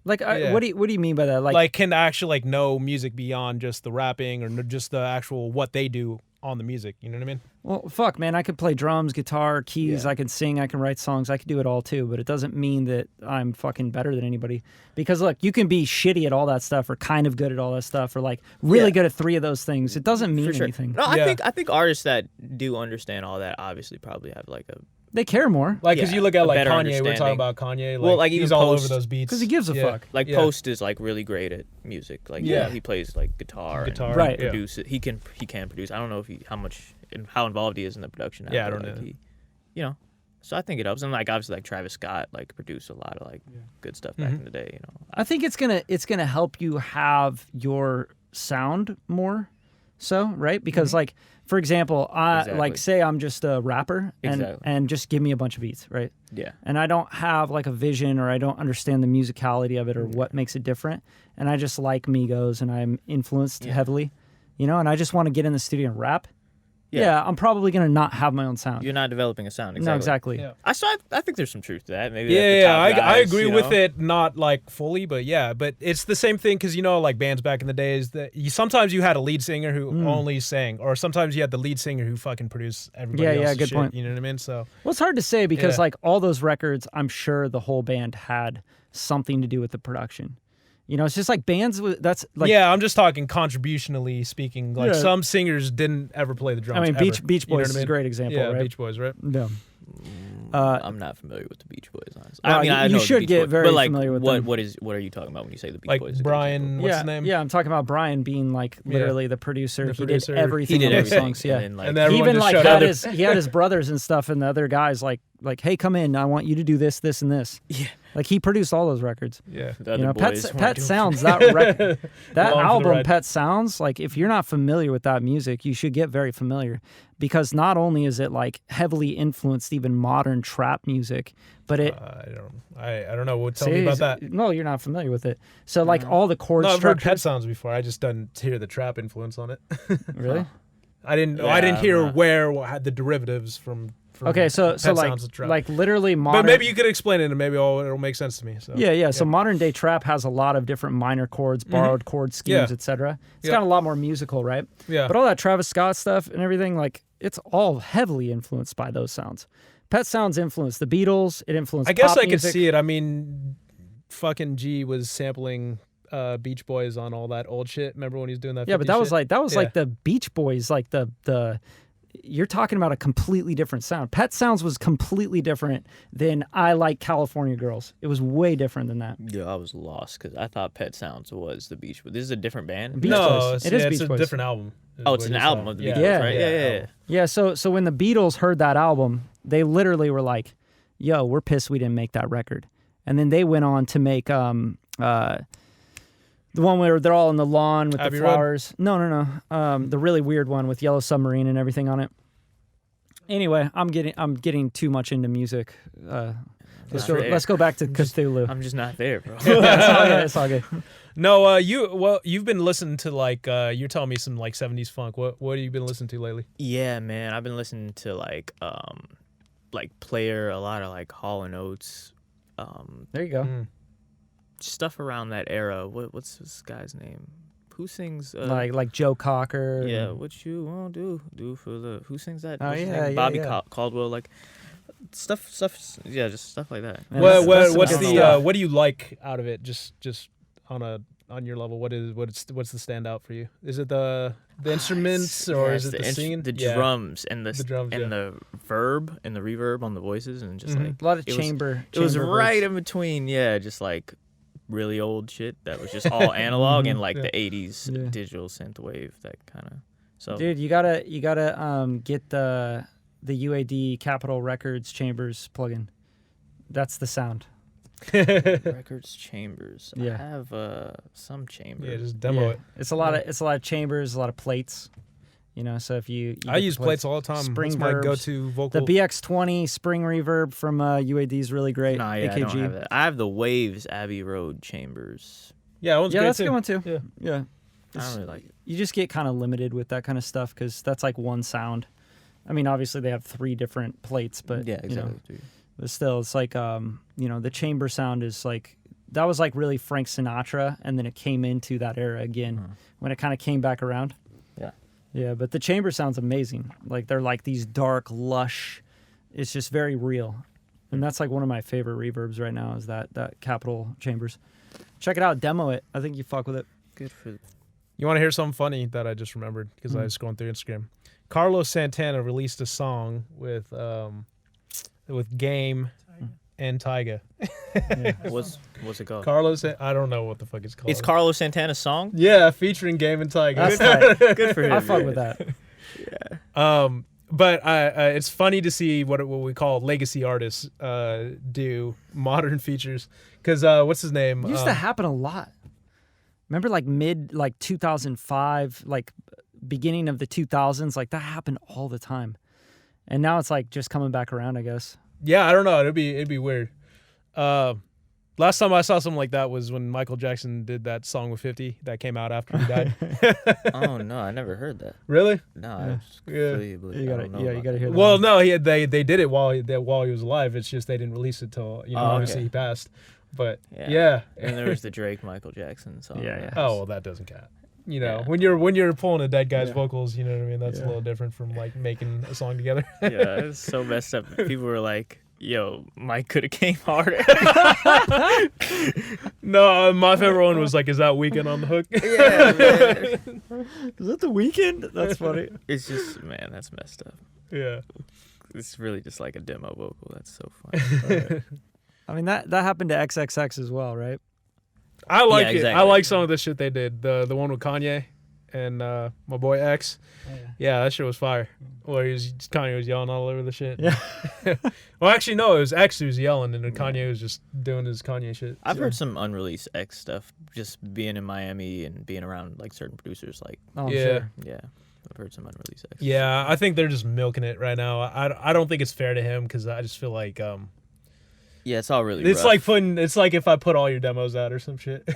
Speaker 1: Like, what do you mean by that?
Speaker 3: Like, can actually like know music beyond just the rapping, or just the actual what they do on the music. You know what I mean?
Speaker 1: Well, fuck, man. I could play drums, guitar, keys. I can sing. I can write songs. I can do it all too. But it doesn't mean that I'm fucking better than anybody. Because look, you can be shitty at all that stuff, or kind of good at all that stuff, or like really good at 3 of those things. It doesn't mean anything.
Speaker 2: No, I think artists that do understand all that obviously probably have like a.
Speaker 1: They care more.
Speaker 3: Like, because you look at like Kanye, we're talking
Speaker 2: understanding.
Speaker 3: about Kanye. Like,
Speaker 2: Well, like, even
Speaker 3: he's all
Speaker 2: Post-
Speaker 3: over those beats.
Speaker 1: Because he gives a fuck.
Speaker 2: Like Post is like really great at music. Like he plays like guitar, and
Speaker 1: right?
Speaker 2: Produce it. He can produce. I don't know if how involved he is in the production.
Speaker 3: Yeah, I don't know.
Speaker 2: You know, so I think it helps. And like obviously like Travis Scott like produced a lot of like good stuff back in the day. You know,
Speaker 1: I think it's gonna help you have your sound more. So right, because like, for example, like say I'm just a rapper and just give me a bunch of beats, right?
Speaker 2: Yeah.
Speaker 1: And I don't have like a vision, or I don't understand the musicality of it, or what makes it different. And I just like Migos, and I'm influenced heavily, you know, and I just want to get in the studio and rap. Yeah, I'm probably gonna not have my own sound.
Speaker 2: You're not developing a sound. Exactly.
Speaker 1: No, exactly.
Speaker 3: Yeah.
Speaker 2: I think there's some truth to that. Maybe.
Speaker 3: I agree with it, not like fully, but but it's the same thing, because you know, like bands back in the days, that sometimes you had a lead singer who only sang, or sometimes you had the lead singer who fucking produced everybody else's
Speaker 1: good
Speaker 3: shit.
Speaker 1: point.
Speaker 3: You know what I mean? So
Speaker 1: well, it's hard to say, because like all those records, I'm sure the whole band had something to do with the production. You know, it's just like bands. That's like
Speaker 3: I'm just talking contributionally speaking. Like some singers didn't ever play the drums.
Speaker 1: I mean,
Speaker 3: ever.
Speaker 1: Beach Boys is a great example, right?
Speaker 3: Beach Boys, right?
Speaker 1: No.
Speaker 2: I'm not familiar with the Beach Boys, honestly.
Speaker 1: No,
Speaker 2: I mean, I
Speaker 1: you
Speaker 2: know
Speaker 1: should
Speaker 2: the Beach
Speaker 1: get
Speaker 2: Boys,
Speaker 1: very
Speaker 2: but like,
Speaker 1: familiar with them.
Speaker 2: What are you talking about when you say the Beach
Speaker 3: Like
Speaker 2: Boys? is a good
Speaker 3: Brian,
Speaker 2: example?
Speaker 3: what's his name?
Speaker 1: Yeah, I'm talking about Brian being like literally the producer. He did everything.
Speaker 2: He did
Speaker 1: on those
Speaker 2: everything.
Speaker 1: songs. Yeah,
Speaker 2: And
Speaker 3: then
Speaker 2: then,
Speaker 3: everyone
Speaker 1: even
Speaker 3: just
Speaker 1: like
Speaker 3: showed up.
Speaker 1: he had his brothers and stuff, and the other guys like, hey, come in. I want you to do this, this, and this.
Speaker 2: Yeah.
Speaker 1: Like, he produced all those records.
Speaker 3: Yeah.
Speaker 2: the
Speaker 1: You
Speaker 2: other
Speaker 1: know,
Speaker 2: boys
Speaker 1: Pet
Speaker 2: weren't doing
Speaker 1: Sounds, that record, that
Speaker 3: Along for the
Speaker 1: album,
Speaker 3: ride.
Speaker 1: Pet Sounds, like, if you're not familiar with that music, you should get very familiar, because not only is it like heavily influenced even modern trap music, but it.
Speaker 3: I don't know. Tell me about that.
Speaker 1: No, you're not familiar with it. So like all the chord
Speaker 3: No, I've heard Pet
Speaker 1: structures.
Speaker 3: Sounds before. I just didn't hear the trap influence on it.
Speaker 1: Really?
Speaker 3: I didn't
Speaker 2: Yeah,
Speaker 3: hear
Speaker 2: I'm not-
Speaker 3: where had the derivatives from
Speaker 1: Okay, so
Speaker 3: Pet
Speaker 1: like
Speaker 3: Sounds of trap.
Speaker 1: like literally modern.
Speaker 3: But maybe you could explain it, and maybe it'll make sense to me. So.
Speaker 1: Yeah. So modern day trap has a lot of different minor chords, borrowed chord schemes,
Speaker 3: Yeah.
Speaker 1: etc. It's got a lot more musical, right?
Speaker 3: Yeah.
Speaker 1: But all that Travis Scott stuff and everything, like it's all heavily influenced by those sounds. Pet Sounds influenced the Beatles. It influenced.
Speaker 3: I guess
Speaker 1: pop
Speaker 3: I could
Speaker 1: music.
Speaker 3: see it. I mean, fucking G was sampling Beach Boys on all that old shit. Remember when he was doing that?
Speaker 1: Yeah, but
Speaker 3: 50
Speaker 1: that was
Speaker 3: shit?
Speaker 1: like the Beach Boys, like the. You're talking about a completely different sound. Pet Sounds was completely different than I Like California Girls. It was way different than that.
Speaker 2: Yeah, I was lost because I thought Pet Sounds was the Beach Boys. This is a different band.
Speaker 1: Beach
Speaker 3: no,
Speaker 1: Boys.
Speaker 3: it's,
Speaker 1: It is
Speaker 3: yeah,
Speaker 1: Beach
Speaker 3: it's a
Speaker 1: Boys.
Speaker 3: different album. is
Speaker 2: Oh, it's
Speaker 3: what
Speaker 2: an
Speaker 3: you're
Speaker 2: album
Speaker 3: saying.
Speaker 2: of the
Speaker 3: yeah.
Speaker 2: Beach Boys, right? Yeah.
Speaker 1: Yeah, so when the Beatles heard that album, they literally were like, "Yo, we're pissed we didn't make that record." And then they went on to make the one where they're all in the lawn with
Speaker 3: Abbey
Speaker 1: the
Speaker 3: Road?
Speaker 1: flowers. No. The really weird one with Yellow Submarine and everything on it. Anyway, I'm getting too much into music. Let's go back to Cthulhu.
Speaker 2: I'm just not there, bro.
Speaker 1: It's all good.
Speaker 3: No, you've been listening to like you're telling me some like 70s funk. What have you been listening to lately?
Speaker 2: Yeah, man. I've been listening to like Player, a lot of like Hall and Oates,
Speaker 1: There you go.
Speaker 2: stuff around that era. What's this guy's name? Who sings?
Speaker 1: Like Joe Cocker.
Speaker 2: Yeah,
Speaker 1: and-
Speaker 2: what you won't do for the. Who sings that?
Speaker 1: Oh,
Speaker 2: What's his
Speaker 1: yeah,
Speaker 2: name?
Speaker 1: yeah,
Speaker 2: Bobby
Speaker 1: yeah.
Speaker 2: Caldwell, like stuff. Yeah, just stuff like that.
Speaker 1: Man,
Speaker 3: What's
Speaker 1: that's some
Speaker 3: what's
Speaker 1: good
Speaker 3: the
Speaker 1: stuff.
Speaker 3: what do you like out of it? Just on your level, what's the standout for you? Is it the instruments or is it the singing?
Speaker 2: The
Speaker 3: Yeah.
Speaker 2: drums and the
Speaker 3: drums,
Speaker 2: and
Speaker 3: yeah.
Speaker 2: the verb and the reverb on the voices and just like
Speaker 1: A lot of
Speaker 2: it was-
Speaker 1: chamber.
Speaker 2: it was
Speaker 1: chamber
Speaker 2: right
Speaker 1: verse.
Speaker 2: in between, yeah, just like really old shit that was just all analog and like the 80s
Speaker 1: Yeah.
Speaker 2: digital synth wave, that kind of. So
Speaker 1: Dude, you gotta get the UAD Capitol Records Chambers plugin. That's the sound.
Speaker 2: records chambers.
Speaker 1: Yeah.
Speaker 2: I have some chambers.
Speaker 3: Yeah, just demo
Speaker 1: Yeah.
Speaker 3: it.
Speaker 1: It's a lot of chambers, a lot of plates. You know, so if you
Speaker 3: I
Speaker 1: get
Speaker 3: use
Speaker 1: the
Speaker 3: plates all the time.
Speaker 1: Spring
Speaker 3: That's my
Speaker 1: verbs.
Speaker 3: go-to vocal.
Speaker 1: The BX20 spring reverb from UAD is really great.
Speaker 2: Nah, yeah, I don't
Speaker 1: AKG.
Speaker 2: have that. I have the Waves Abbey Road chambers.
Speaker 3: yeah, that one's
Speaker 1: Yeah,
Speaker 3: great
Speaker 1: that's a
Speaker 3: too.
Speaker 1: good one too.
Speaker 3: Yeah.
Speaker 1: Yeah.
Speaker 2: I don't really like it.
Speaker 1: You just get kind of limited with that kind of stuff because that's like one sound. I mean, obviously they have 3 different plates, but
Speaker 2: Yeah,
Speaker 1: you know,
Speaker 2: exactly.
Speaker 1: but still, it's like the chamber sound is like that was like really Frank Sinatra, and then it came into that era again when it kind of came back around.
Speaker 2: Yeah.
Speaker 1: Yeah, but the chamber sounds amazing. Like they're like these dark, lush. It's just very real, and that's like one of my favorite reverbs right now is that Capitol Chambers. Check it out, demo it. I think you fuck with it.
Speaker 2: Good for.
Speaker 3: You want to hear something funny that I just remembered because I was scrolling through Instagram. Carlos Santana released a song with Game and Tyga.
Speaker 2: What's it called?
Speaker 3: Carlos, I don't know what the fuck it's called.
Speaker 2: It's Carlos Santana's song.
Speaker 3: Yeah, featuring Game and Tyga.
Speaker 1: That's tight.
Speaker 2: Good for him.
Speaker 1: I fuck
Speaker 2: yeah.
Speaker 1: with that.
Speaker 3: But it's funny to see what we call legacy artists do modern features. Because what's his name?
Speaker 1: It used to happen a lot. Remember, like mid 2005, like beginning of the 2000s, like that happened all the time. And now it's like just coming back around, I guess.
Speaker 3: Yeah, I don't know. It'd be weird. Last time I saw something like that was when Michael Jackson did that song with 50 that came out after he died.
Speaker 2: Oh no, I never heard that.
Speaker 3: Really?
Speaker 2: No, I just
Speaker 3: Yeah.
Speaker 2: completely,
Speaker 1: You gotta-
Speaker 2: I don't know
Speaker 1: yeah, you
Speaker 2: about
Speaker 1: gotta
Speaker 2: that.
Speaker 1: hear that.
Speaker 3: Well, no, they did it while he was alive. It's just they didn't release it till obviously
Speaker 2: okay.
Speaker 3: he passed. But
Speaker 2: Yeah.
Speaker 3: yeah.
Speaker 2: And there was the Drake Michael Jackson song.
Speaker 1: Yeah, yeah.
Speaker 3: Oh well, that doesn't count.
Speaker 2: Yeah.
Speaker 3: When you're pulling a dead guy's
Speaker 1: Yeah.
Speaker 3: vocals, you know what I mean. That's a
Speaker 1: Yeah.
Speaker 3: little different from like making a song together.
Speaker 2: Yeah, it's so messed up. People were like, "Yo, Mike could have came harder."
Speaker 3: No, my favorite one was like, "Is that Weekend on the Hook?"
Speaker 2: Yeah, man.
Speaker 1: Is that the weekend? That's funny.
Speaker 2: It's just, man, that's messed up.
Speaker 3: Yeah.
Speaker 2: It's really just like a demo vocal. That's so funny.
Speaker 1: I mean, that happened to XXX as well, right?
Speaker 3: I like
Speaker 2: Yeah,
Speaker 3: it.
Speaker 2: exactly.
Speaker 3: I like some of the shit they did. The one with Kanye and my boy X. Yeah, that shit was fire. Where Kanye was yelling all over the shit.
Speaker 1: Yeah.
Speaker 3: Well, actually, no, it was X who was yelling, and then Kanye was just doing his Kanye shit.
Speaker 2: I've
Speaker 3: So-
Speaker 2: heard some unreleased X stuff, just being in Miami and being around like certain producers. Like,
Speaker 1: Oh, I'm
Speaker 3: Yeah.
Speaker 1: sure.
Speaker 2: yeah, I've heard some unreleased X.
Speaker 3: Yeah, I think they're just milking it right now. I don't think it's fair to him because I just feel like
Speaker 2: Yeah, it's all really
Speaker 3: It's
Speaker 2: rough.
Speaker 3: like it's like if I put all your demos out or some shit.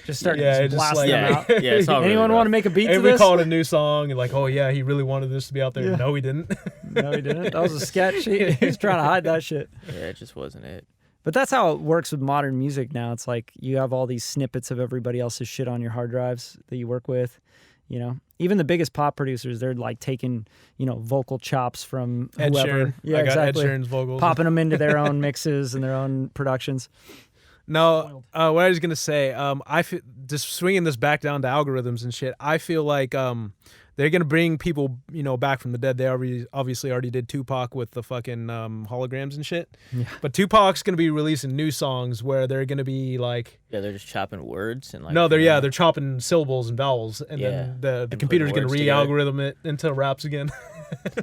Speaker 1: Just start
Speaker 3: Yeah, just
Speaker 1: blasting
Speaker 3: like-
Speaker 1: them out.
Speaker 2: yeah, it's all really
Speaker 1: Anyone
Speaker 2: rough.
Speaker 1: want to make a beat to
Speaker 3: And we
Speaker 1: this?
Speaker 3: call it a new song, and like, oh yeah, he really wanted this to be out there.
Speaker 1: Yeah.
Speaker 3: No, he didn't.
Speaker 1: No, he didn't. That was a sketch. He's trying to hide that shit.
Speaker 2: Yeah, it just wasn't it.
Speaker 1: But that's how it works with modern music now. It's like you have all these snippets of everybody else's shit on your hard drives that you work with. You know, even the biggest pop producers, they're like taking, vocal chops from
Speaker 3: Ed
Speaker 1: whoever.
Speaker 3: Sheeran.
Speaker 1: Yeah,
Speaker 3: I got
Speaker 1: exactly.
Speaker 3: Ed Sheeran's vocals.
Speaker 1: Popping them into their own mixes and their own productions.
Speaker 3: No, what I was gonna say, just swinging this back down to algorithms and shit. I feel like they're gonna bring people, back from the dead. They obviously already did Tupac with the fucking holograms and shit.
Speaker 1: Yeah.
Speaker 3: But Tupac's gonna be releasing new songs where they're gonna be like,
Speaker 2: Yeah, they're just chopping words and like.
Speaker 3: no, they're chopping syllables and vowels, and then the
Speaker 2: putting
Speaker 3: computer's gonna
Speaker 2: words together.
Speaker 3: re-algorithm it into raps again.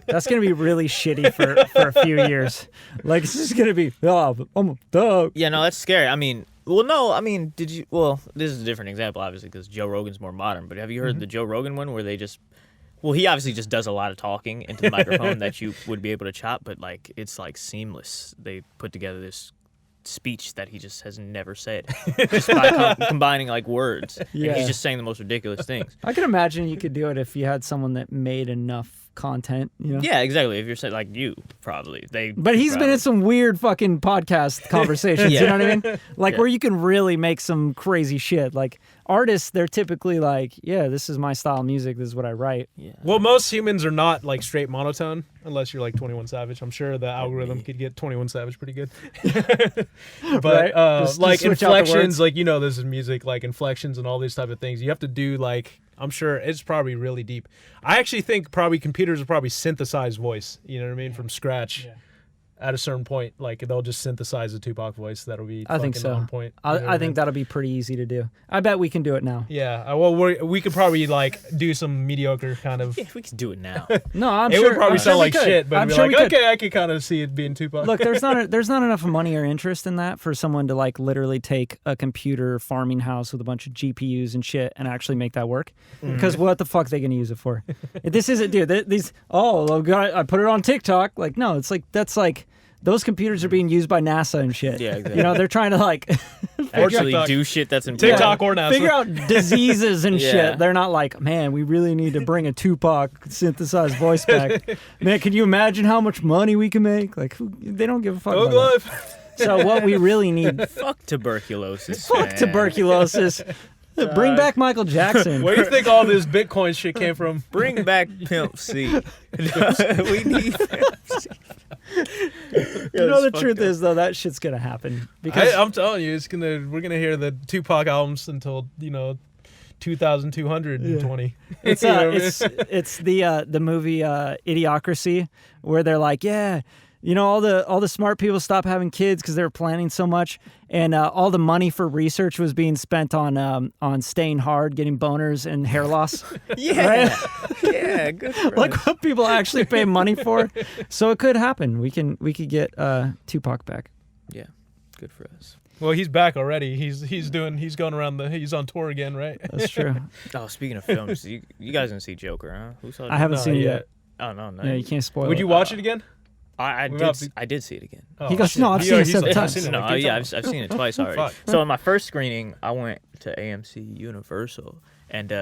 Speaker 1: That's going to be really shitty for a few years. Like, it's just going to be,
Speaker 2: Yeah, no, that's scary. I mean, well, no, I mean, did you? Well, this is a different example, obviously, because Joe Rogan's more modern. But have you heard the Joe Rogan one where they just? Well, he obviously just does a lot of talking into the microphone that you would be able to chop, but like it's like seamless. They put together this speech that he just has never said, just by combining like words.
Speaker 1: Yeah.
Speaker 2: And he's just saying the most ridiculous things.
Speaker 1: I can imagine you could do it if you had someone that made enough content,
Speaker 2: Yeah, exactly. If you're saying like you, probably
Speaker 1: But he's been in some weird fucking podcast conversations, you know what I mean? Like where you can really make some crazy shit. Like artists, they're typically like, yeah, this is my style of music, this is what I write.
Speaker 2: Yeah.
Speaker 3: Well, most humans are not like straight monotone, unless you're like 21 Savage. I'm sure the algorithm could get 21 Savage pretty good. But
Speaker 1: Right? Just
Speaker 3: like
Speaker 1: switch out the words.
Speaker 3: inflections, like this is music, like inflections and all these type of things. You have to do like, I'm sure it's probably really deep. I actually think probably computers will probably synthesize voice, you know what I mean, from scratch.
Speaker 1: Yeah.
Speaker 3: At a certain point, like they'll just synthesize a Tupac voice. That'll be
Speaker 1: I think
Speaker 3: fucking
Speaker 1: so.
Speaker 3: on point. You know what
Speaker 1: I think that'll be pretty easy to do. I bet we can do it now.
Speaker 3: Yeah, well, we could probably like do some mediocre kind of.
Speaker 2: Yeah, we can do it now.
Speaker 1: No, I'm
Speaker 3: It
Speaker 1: sure.
Speaker 3: would probably
Speaker 1: I'm
Speaker 3: sound
Speaker 1: sure we
Speaker 3: like
Speaker 1: could.
Speaker 3: shit, but
Speaker 1: I'm
Speaker 3: be
Speaker 1: sure
Speaker 3: like,
Speaker 1: we could.
Speaker 3: okay, I could kind of see it being Tupac.
Speaker 1: Look, there's not enough money or interest in that for someone to like literally take a computer farming house with a bunch of GPUs and shit and actually make that work. Because what the fuck are they gonna use it for? This isn't, dude. These I put it on TikTok. Like, no, it's like that's like those computers are being used by NASA and shit.
Speaker 2: Yeah, exactly.
Speaker 1: They're trying to like
Speaker 2: Actually
Speaker 3: TikTok.
Speaker 2: do shit that's important.
Speaker 3: TikTok or NASA.
Speaker 1: figure out diseases and
Speaker 2: Yeah.
Speaker 1: shit. They're not like, man, we really need to bring a Tupac synthesized voice back. Man, can you imagine how much money we can make? Like, they don't give a fuck.
Speaker 3: Thug
Speaker 1: about that.
Speaker 3: life.
Speaker 1: So what we really need,
Speaker 2: Fuck tuberculosis.
Speaker 1: fuck
Speaker 2: man.
Speaker 1: tuberculosis. Bring back Michael Jackson.
Speaker 3: Where do you think all this Bitcoin shit came from?
Speaker 2: Bring back Pimp C. We need Pimp C.
Speaker 1: You know the truth is though, that shit's gonna happen because
Speaker 3: I'm telling you, we're gonna hear the Tupac albums until 2220.
Speaker 1: it's
Speaker 3: You know what I mean?
Speaker 1: it's the movie Idiocracy where they're like, yeah, all the smart people stopped having kids because they were planning so much, and all the money for research was being spent on staying hard, getting boners, and hair loss.
Speaker 2: Yeah.
Speaker 1: Right?
Speaker 2: Yeah, good for
Speaker 1: Like
Speaker 2: us.
Speaker 1: what people actually pay money for. So it could happen. We could get Tupac back.
Speaker 2: Yeah, good for us.
Speaker 3: Well, he's back already. He's going around he's on tour again, right?
Speaker 1: That's true.
Speaker 2: Oh, speaking of films, you guys didn't see Joker, huh? Who saw it?
Speaker 1: I haven't
Speaker 3: No,
Speaker 1: seen it
Speaker 3: yeah.
Speaker 1: yet.
Speaker 2: Oh, no.
Speaker 1: Yeah, you can't spoil
Speaker 3: Would
Speaker 1: it.
Speaker 3: you watch it again?
Speaker 2: I
Speaker 3: We're about
Speaker 2: did.
Speaker 3: to-
Speaker 2: I did see it again.
Speaker 3: Oh,
Speaker 1: He goes,
Speaker 3: shit.
Speaker 1: no, I've seen it
Speaker 3: He's
Speaker 1: several
Speaker 3: like,
Speaker 1: times.
Speaker 3: I've seen it
Speaker 2: No,
Speaker 3: like three
Speaker 2: yeah,
Speaker 3: times.
Speaker 2: I've seen it twice already.
Speaker 3: Fuck.
Speaker 2: So on my first screening, I went to AMC Universal, and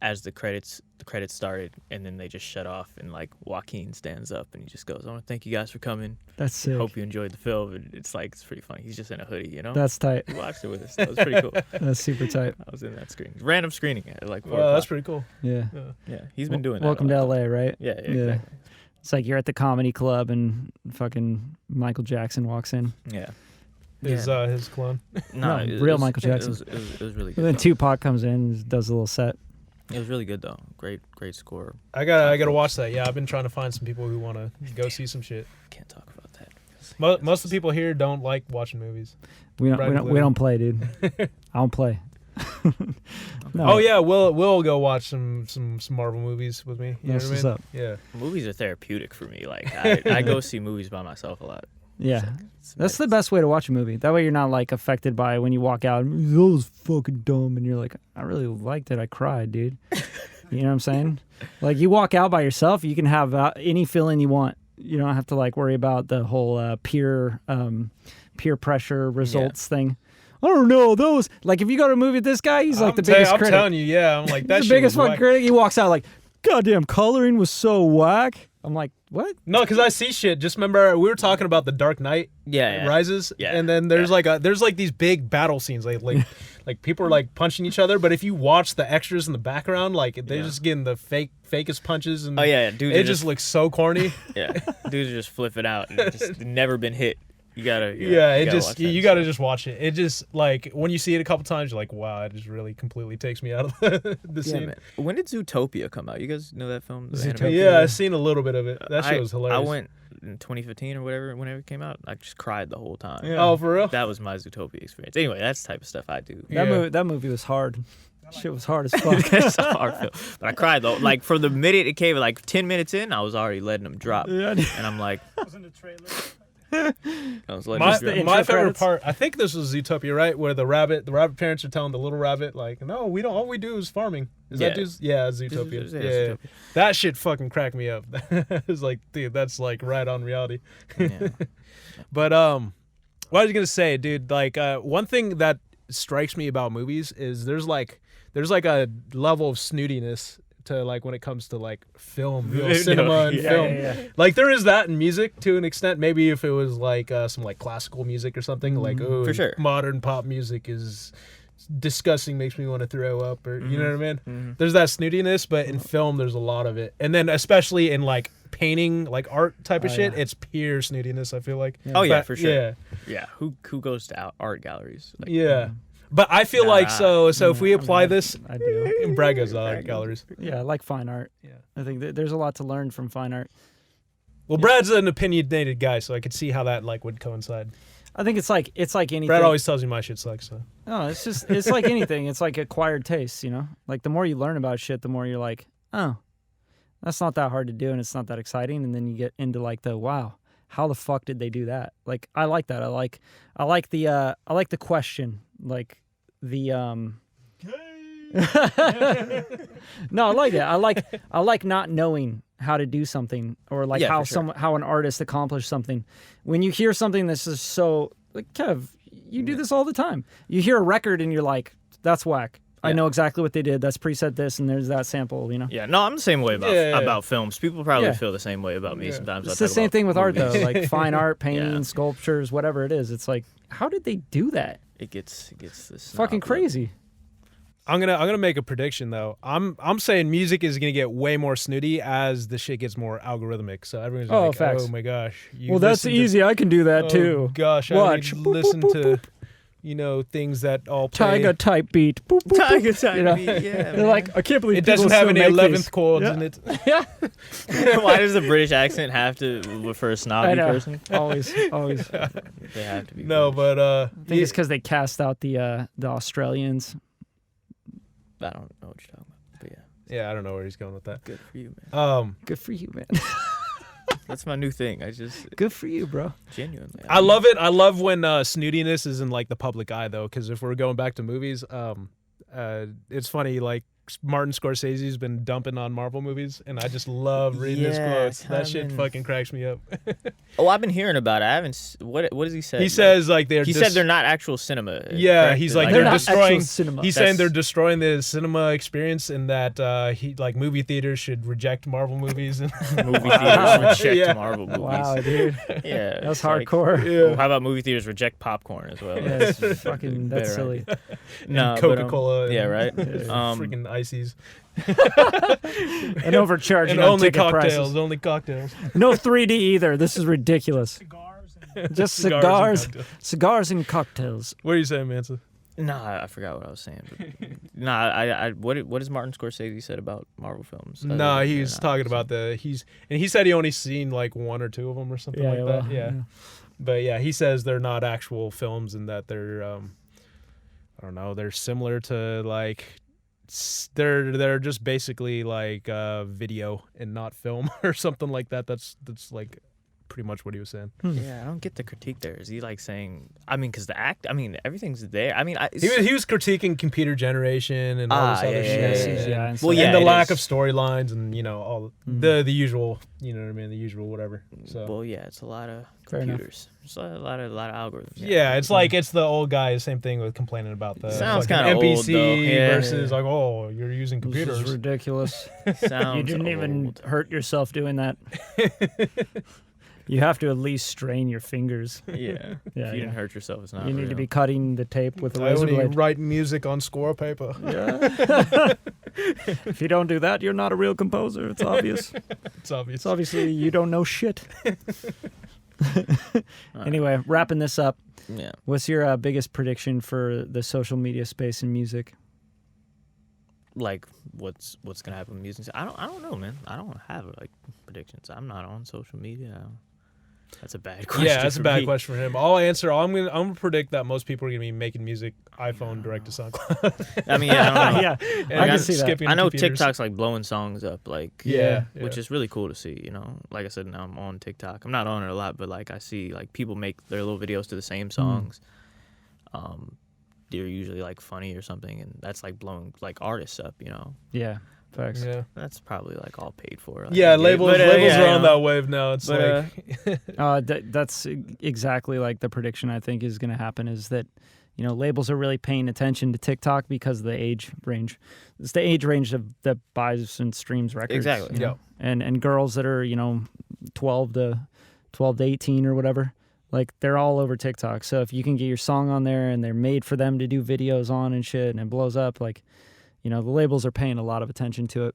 Speaker 2: as the credits started, and then they just shut off, and like Joaquin stands up and he just goes, "I want to thank you guys for coming.
Speaker 1: That's sick.
Speaker 2: Hope you enjoyed the film." And it's pretty funny. He's just in a hoodie,
Speaker 1: That's tight.
Speaker 2: He watched it with us. That was pretty cool.
Speaker 1: That's super tight.
Speaker 2: I was in that screening, random screening at like 4
Speaker 3: Well, that's
Speaker 2: o'clock.
Speaker 3: pretty cool.
Speaker 1: Yeah.
Speaker 2: Yeah, he's been doing that.
Speaker 1: Welcome
Speaker 2: a
Speaker 1: to
Speaker 2: lot.
Speaker 1: LA, right?
Speaker 2: Yeah, exactly.
Speaker 1: It's like you're at the comedy club and fucking Michael Jackson walks in.
Speaker 2: Yeah.
Speaker 3: His clone.
Speaker 1: No,
Speaker 2: it
Speaker 1: real
Speaker 2: was-
Speaker 1: Michael Jackson.
Speaker 2: It was really
Speaker 1: And
Speaker 2: good.
Speaker 1: then
Speaker 2: though.
Speaker 1: Tupac comes in and does a little set.
Speaker 2: It was really good though. Great score.
Speaker 3: I gotta watch that. Yeah, I've been trying to find some people who want to go see some shit.
Speaker 2: Can't talk about that.
Speaker 3: Most of the people here don't like watching movies.
Speaker 1: We
Speaker 3: Right,
Speaker 1: don't
Speaker 3: Lou.
Speaker 1: play, dude. I don't play. No.
Speaker 3: Oh yeah, we'll go watch some Marvel movies with me. You
Speaker 1: That's
Speaker 3: know
Speaker 1: what's
Speaker 3: what I
Speaker 1: up.
Speaker 3: mean? Yeah.
Speaker 2: Movies are therapeutic for me. Like I go see movies by myself a lot.
Speaker 1: Yeah.
Speaker 2: It's
Speaker 1: That's the
Speaker 2: medicine.
Speaker 1: best way to watch a movie. That way you're not like affected by when you walk out. That was fucking dumb, and you're like, I really liked it. I cried, dude. You know what I'm saying? Like you walk out by yourself, you can have any feeling you want. You don't have to like worry about the whole peer pressure results thing. I don't know those. Like, if you go to a movie with this guy, he's like the biggest critic.
Speaker 3: I'm telling you, yeah. I'm like, that's
Speaker 1: the biggest fucking critic. He walks out like, goddamn, coloring was so whack. I'm like, what?
Speaker 3: No, because I see shit. Just remember, we were talking about The Dark Knight Rises, and then there's like these big battle scenes, like people are like punching each other. But if you watch the extras in the background, like they're just getting the fakest punches, and
Speaker 2: dude,
Speaker 3: it just looks so corny.
Speaker 2: Dudes are just flipping out and just never been hit. You gotta
Speaker 3: just watch it. It just like when you see it a couple times, you're like, wow, it just really completely takes me out of the scene.
Speaker 2: Man. When did Zootopia come out? You guys know that film?
Speaker 3: Yeah, I've seen a little bit of it. That shit was hilarious.
Speaker 2: I went in 2015 or whatever, whenever it came out. I just cried the whole time.
Speaker 3: Yeah. Oh, for real?
Speaker 2: That was my Zootopia experience. Anyway, that's the type of stuff I do.
Speaker 1: That movie was hard. Shit was hard as fuck.
Speaker 2: It's a hard film. But I cried though. Like from the minute it came, like 10 minutes in, I was already letting them drop. And I'm like,
Speaker 4: was in the trailer.
Speaker 3: My favorite part, I think this was Zootopia, right? Where the rabbit parents are telling the little rabbit, like, no, we don't. All we do is farming. Zootopia. Yeah. That shit fucking cracked me up. It's like, dude, that's like right on reality. But what I was gonna say, dude, like one thing that strikes me about movies is there's like a level of snootiness to like when it comes to like film, cinema and film. Yeah. Like there is that in music to an extent. Maybe if it was like some like classical music or something, like
Speaker 2: for sure.
Speaker 3: Modern pop music is disgusting, makes me want to throw up, or you know what I mean? There's that snootiness, but in film there's a lot of it. And then especially in like painting, like art type of shit, it's pure snootiness, I feel like.
Speaker 2: For sure. Yeah. Who goes to art galleries? Like,
Speaker 3: But I feel like so if we apply this,
Speaker 1: I do.
Speaker 3: Brad goes to art galleries.
Speaker 1: Yeah, I like fine art. Yeah, I think there's a lot to learn from fine art.
Speaker 3: Well, Brad's an opinionated guy, so I could see how that like would coincide.
Speaker 1: I think it's like anything.
Speaker 3: Brad always tells me my shit sucks. So.
Speaker 1: No, it's like anything. It's like acquired taste, you know. Like the more you learn about shit, the more you're like, oh, that's not that hard to do, and it's not that exciting. And then you get into like the wow, how the fuck did they do that? Like I like that. I like the question. Like the No, I like it. I like not knowing how to do something, or like how an artist accomplished something. When you hear something that's just so like, Kev, you do this all the time. You hear a record and you're like, that's whack. I know exactly what they did. That's preset this, and there's that sample, you know?
Speaker 2: Yeah, no, I'm the same way about films. People probably feel the same way about me sometimes.
Speaker 1: It's the same thing with art, though. Like fine art, painting, sculptures, whatever it is. It's like, how did they do that?
Speaker 2: It gets this
Speaker 1: fucking crazy.
Speaker 3: I'm gonna make a prediction though. I'm saying music is gonna get way more snooty as the shit gets more algorithmic. So everyone's like,
Speaker 1: facts.
Speaker 3: oh my gosh.
Speaker 1: Well, that's easy. I can do that too.
Speaker 3: Gosh,
Speaker 1: watch.
Speaker 3: I need to listen to. You know, things that all play.
Speaker 1: Tiger type beat. Boop, boop,
Speaker 2: Tiger type beat, yeah.
Speaker 1: They're like, I can't believe
Speaker 3: it doesn't have any 11th chords in it.
Speaker 1: Yeah.
Speaker 2: Why does the British accent have to for a snobby person?
Speaker 1: Always.
Speaker 2: They have to be.
Speaker 3: No,
Speaker 2: British.
Speaker 3: but
Speaker 1: I think it's because they cast out the Australians.
Speaker 2: I don't know what you're talking about, but
Speaker 3: yeah, I don't know where he's going with that.
Speaker 2: Good for you, man.
Speaker 1: Good for you, man.
Speaker 2: That's my new thing.
Speaker 1: Good for you, bro.
Speaker 2: Genuinely.
Speaker 3: I love it. I love when snootiness is in like the public eye though, because if we're going back to movies, it's funny, like Martin Scorsese's been dumping on Marvel movies, and I just love reading his quotes. That shit fucking cracks me up.
Speaker 2: Oh, I've been hearing about it. I haven't. What does he say?
Speaker 3: He says like they're.
Speaker 2: He said they're not actual cinema.
Speaker 3: Yeah, he's like they're destroying.
Speaker 1: Cinema.
Speaker 3: He's saying they're destroying the cinema experience, and that movie theaters should reject Marvel movies. And
Speaker 2: movie theaters reject Marvel movies.
Speaker 1: Wow, dude.
Speaker 2: Yeah,
Speaker 1: that's hardcore.
Speaker 2: Like, well, how about movie theaters reject popcorn as well?
Speaker 1: Yeah, that's silly.
Speaker 2: No,
Speaker 3: Coca-Cola.
Speaker 2: Yeah, right.
Speaker 3: Freaking ices.
Speaker 1: And overcharging
Speaker 3: and
Speaker 1: on
Speaker 3: only
Speaker 1: ticket
Speaker 3: cocktails.
Speaker 1: prices.
Speaker 3: Only cocktails.
Speaker 1: No 3D either. This is ridiculous.
Speaker 4: Cigars
Speaker 1: Just cigars and cocktails.
Speaker 3: What are you saying, Mansa?
Speaker 2: No, I forgot what I was saying. But what has Martin Scorsese said about Marvel films?
Speaker 3: No, he's talking about he said he only seen like one or two of them or something like that. Yeah. But yeah, he says they're not actual films and that they're I don't know, they're similar to like they're just basically like video and not film or something like that. That's like pretty much what he was saying.
Speaker 2: Yeah, I don't get the critique there. Is he like saying? I mean, because the act. I mean, everything's there. I mean,
Speaker 3: He was critiquing computer generation and all this other shit.
Speaker 1: Yeah.
Speaker 2: Well, yeah,
Speaker 3: and the
Speaker 2: it
Speaker 3: lack
Speaker 2: is.
Speaker 3: of storylines and all the usual. You know what I mean? The usual whatever. So.
Speaker 2: Well, yeah, it's a lot of
Speaker 1: Fair enough.
Speaker 2: computers. It's a lot of algorithms.
Speaker 3: Yeah, it's like it's the old guys. Same thing with complaining about the
Speaker 2: Sounds
Speaker 3: fucking
Speaker 2: kinda old,
Speaker 3: NPC
Speaker 2: though. Yeah.
Speaker 3: versus like, oh, you're using
Speaker 1: This
Speaker 3: computers.
Speaker 1: is ridiculous.
Speaker 2: Sounds
Speaker 1: You didn't even
Speaker 2: old.
Speaker 1: hurt yourself doing that. You have to at least strain your fingers.
Speaker 2: Yeah.
Speaker 1: Yeah,
Speaker 2: If you
Speaker 1: yeah.
Speaker 2: didn't hurt yourself, it's not.
Speaker 1: You need to
Speaker 2: real.
Speaker 1: be cutting the tape with a
Speaker 3: I
Speaker 1: razor
Speaker 3: only
Speaker 1: blade.
Speaker 3: write music on score paper.
Speaker 1: Yeah. If you don't do that, you're not a real composer. It's obvious.
Speaker 3: It's obvious.
Speaker 1: It's obviously you don't know shit. Anyway, wrapping this up.
Speaker 2: Yeah.
Speaker 1: What's your biggest prediction for the social media space in music?
Speaker 2: Like what's gonna happen with music? I don't know, man. I don't have like predictions. I'm not on social media. That's a bad question.
Speaker 3: Yeah, that's a
Speaker 2: for
Speaker 3: bad
Speaker 2: me.
Speaker 3: question for him. I'm gonna predict that most people are gonna be making music iPhone direct to SoundCloud.
Speaker 2: I mean, yeah, I don't know.
Speaker 1: Yeah,
Speaker 3: And
Speaker 1: I
Speaker 2: Like,
Speaker 1: can see that.
Speaker 3: skipping
Speaker 2: I know
Speaker 3: computers.
Speaker 2: TikTok's like blowing songs up, like
Speaker 3: Yeah,
Speaker 2: which is really cool to see. You know, like I said, now I'm on TikTok. I'm not on it a lot, but like I see like people make their little videos to the same songs. They're usually like funny or something, and that's like blowing like artists up. You know,
Speaker 1: Yeah, facts.
Speaker 3: Yeah,
Speaker 2: that's probably like all paid for. Like,
Speaker 3: yeah.
Speaker 2: I get it.
Speaker 3: Labels
Speaker 2: But,
Speaker 3: labels
Speaker 2: yeah,
Speaker 3: are
Speaker 2: you
Speaker 3: on
Speaker 2: know.
Speaker 3: that wave now. It's
Speaker 2: But,
Speaker 3: like
Speaker 1: That's exactly like the prediction I think is going to happen is that, labels are really paying attention to TikTok because of the age range. It's the age range that buys and streams records.
Speaker 2: Exactly.
Speaker 1: you know? And girls that are, 12 to 18 or whatever, like they're all over TikTok. So if you can get your song on there and they're made for them to do videos on and shit and it blows up, like, the labels are paying a lot of attention to it.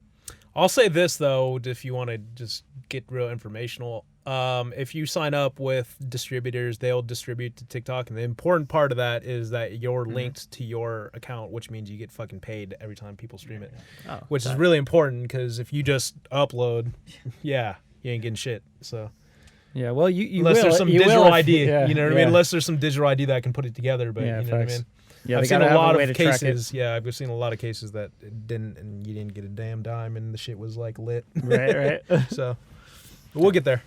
Speaker 3: I'll say this though, if you want to just get real informational, if you sign up with distributors, they'll distribute to TikTok, and the important part of that is that you're linked to your account, which means you get fucking paid every time people stream it,
Speaker 2: Oh,
Speaker 3: which is really important because if you just upload, you ain't getting shit. So
Speaker 1: Yeah, well, you
Speaker 3: unless
Speaker 1: will.
Speaker 3: there's some
Speaker 1: You
Speaker 3: digital
Speaker 1: will if-
Speaker 3: ID,
Speaker 1: yeah,
Speaker 3: you know what I
Speaker 1: yeah.
Speaker 3: mean? Unless there's some digital ID that can put it together, but
Speaker 1: Yeah,
Speaker 3: you know what I
Speaker 1: facts.
Speaker 3: mean?
Speaker 1: Yeah,
Speaker 3: I've
Speaker 1: they
Speaker 3: seen
Speaker 1: gotta
Speaker 3: a
Speaker 1: have
Speaker 3: lot
Speaker 1: way
Speaker 3: of
Speaker 1: to track it.
Speaker 3: cases. Yeah, I've seen a lot of cases that it didn't, and you didn't get a damn dime, and the shit was like lit.
Speaker 1: Right.
Speaker 3: So we'll get there.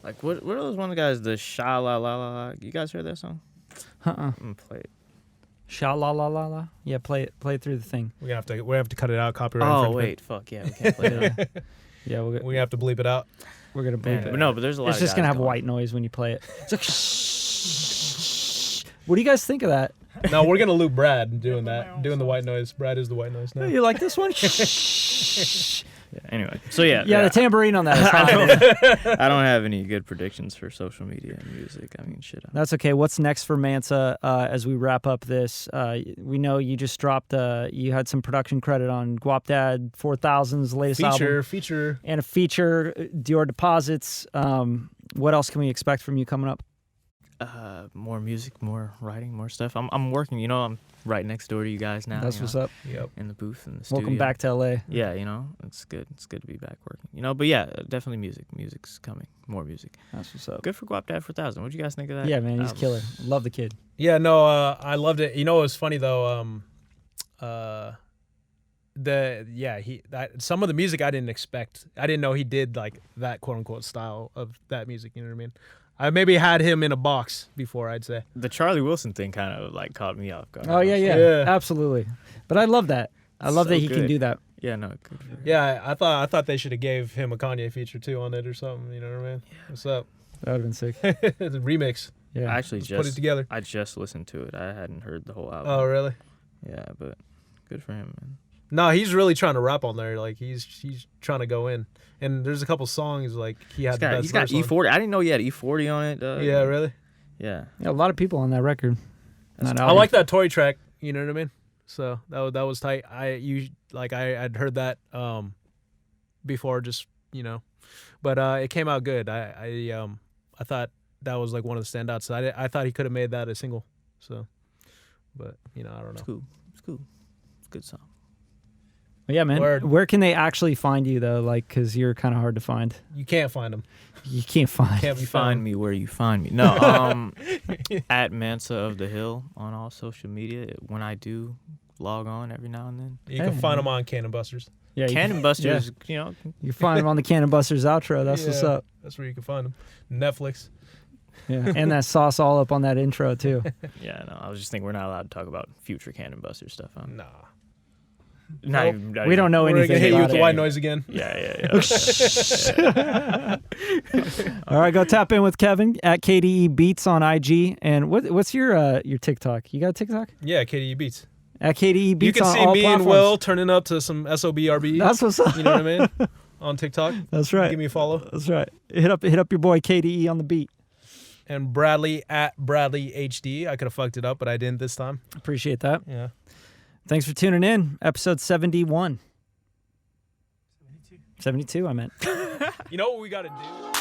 Speaker 2: Like what are those one of the guys? The Sha La La La La. You guys heard that song? I'm gonna play it.
Speaker 1: Sha la la la la. Yeah, play it through the thing.
Speaker 3: We have to cut it out. Copyright.
Speaker 2: Oh
Speaker 3: infringement.
Speaker 2: wait, fuck yeah, we can't play that.
Speaker 1: Yeah,
Speaker 3: We have to bleep it out.
Speaker 1: we're gonna bleep
Speaker 2: Man,
Speaker 1: it.
Speaker 2: but no, but there's a lot.
Speaker 1: It's
Speaker 2: of
Speaker 1: just gonna
Speaker 2: guys
Speaker 1: have
Speaker 2: going.
Speaker 1: white noise when you play it. It's like shh. What do you guys think of that?
Speaker 3: No, we're gonna loop Brad doing the white noise. Brad is the white noise now.
Speaker 1: You like this one? Shh.
Speaker 2: Yeah, anyway, so yeah,
Speaker 1: Yeah, the tambourine on that is hot.
Speaker 2: I don't have any good predictions for social media and music. I mean, shit.
Speaker 1: That's okay. What's next for Mansa as we wrap up this? We know you just dropped, you had some production credit on Guap Dad 4000's latest album.
Speaker 3: Feature.
Speaker 1: And a feature, Dior Deposits. What else can we expect from you coming up?
Speaker 2: More music, more writing, more stuff. I'm working. You know, I'm right next door to you guys now.
Speaker 1: That's
Speaker 2: you
Speaker 1: what's
Speaker 2: know,
Speaker 1: up.
Speaker 3: Yep.
Speaker 2: in the booth in the studio.
Speaker 1: Welcome back to LA.
Speaker 2: Yeah, you know, it's good. It's good to be back working. You know, but yeah, definitely music. Music's coming. More music.
Speaker 1: That's what's up.
Speaker 2: Good for Guap Dad 4000. What'd you guys think of that?
Speaker 1: Yeah, man, he's killer. Love the kid.
Speaker 3: Yeah, no, I loved it. You know, it was funny though. Some of the music I didn't expect. I didn't know he did like that quote unquote style of that music. You know what I mean? I maybe had him in a box before. I'd say.
Speaker 2: The Charlie Wilson thing kind of like caught me off guard.
Speaker 1: Oh, yeah,
Speaker 3: Yeah.
Speaker 1: absolutely. But I love that. I love
Speaker 2: So
Speaker 1: that he can
Speaker 2: good.
Speaker 1: do that.
Speaker 2: Yeah, no, good for him.
Speaker 3: Yeah, I thought they should have gave him a Kanye feature too on it or something. You know what I mean? What's up?
Speaker 1: That would have been sick.
Speaker 3: It's a remix.
Speaker 1: Yeah.
Speaker 2: I actually
Speaker 3: Let's put it
Speaker 2: just
Speaker 3: together.
Speaker 2: I just listened to it. I hadn't heard the whole album.
Speaker 3: Oh, really?
Speaker 2: Yeah, but good for him, man.
Speaker 3: No, he's really trying to rap on there. Like he's trying to go in. And there's a couple songs like he had
Speaker 2: He's
Speaker 3: the
Speaker 2: got
Speaker 3: best verse
Speaker 2: E40. I didn't know he had E40 on it.
Speaker 3: on. Yeah, really.
Speaker 2: Yeah.
Speaker 1: Yeah, a lot of people on that record. That
Speaker 3: I
Speaker 1: album.
Speaker 3: like that Tory track. You know what I mean? So that was tight. I'd heard that before, just but it came out good. I thought that was like one of the standouts. So I thought he could have made that a single. So, but I don't
Speaker 2: It's
Speaker 3: know.
Speaker 2: cool. It's cool. It's a good song.
Speaker 1: But yeah, man.
Speaker 3: Word.
Speaker 1: Where can they actually find you though? Like, because you're kind of hard to find.
Speaker 3: You can't find him.
Speaker 1: You can't find.
Speaker 3: Can't be
Speaker 2: You find
Speaker 3: found.
Speaker 2: me where you find me. No, at Mansa of the Hill on all social media. When I do log on every now and then.
Speaker 3: You can
Speaker 1: Hey.
Speaker 3: find him on Cannon Busters.
Speaker 1: Yeah,
Speaker 2: Cannon Busters, you know.
Speaker 1: You find them on the Cannon Busters outro. That's what's up.
Speaker 3: That's where you can find them. Netflix.
Speaker 1: Yeah, and that sauce all up on that intro too.
Speaker 2: Yeah, no, I was just thinking we're not allowed to talk about future Cannon Buster stuff. Huh?
Speaker 3: Nah.
Speaker 2: Not
Speaker 1: We don't know
Speaker 3: We're gonna
Speaker 1: anything
Speaker 3: hit you
Speaker 1: about
Speaker 3: with the
Speaker 1: it.
Speaker 3: white noise again.
Speaker 2: Yeah.
Speaker 1: All right, go tap in with Kevin at KDE Beats on IG. And what's your TikTok? You got a TikTok?
Speaker 3: Yeah, KDE Beats.
Speaker 1: At KDE Beats
Speaker 3: You can
Speaker 1: on
Speaker 3: see
Speaker 1: all
Speaker 3: me
Speaker 1: platforms.
Speaker 3: and Will turning up to some SOBRB.
Speaker 1: That's what's up.
Speaker 3: You know what I mean? On TikTok.
Speaker 1: That's right.
Speaker 3: Give me a follow.
Speaker 1: That's right. Hit up your boy KDE on the beat.
Speaker 3: And Bradley at Bradley HD. I could have fucked it up, but I didn't this time.
Speaker 1: Appreciate that.
Speaker 3: Yeah.
Speaker 1: Thanks for tuning in. Episode 71. 72, I meant.
Speaker 3: You know what we got to do?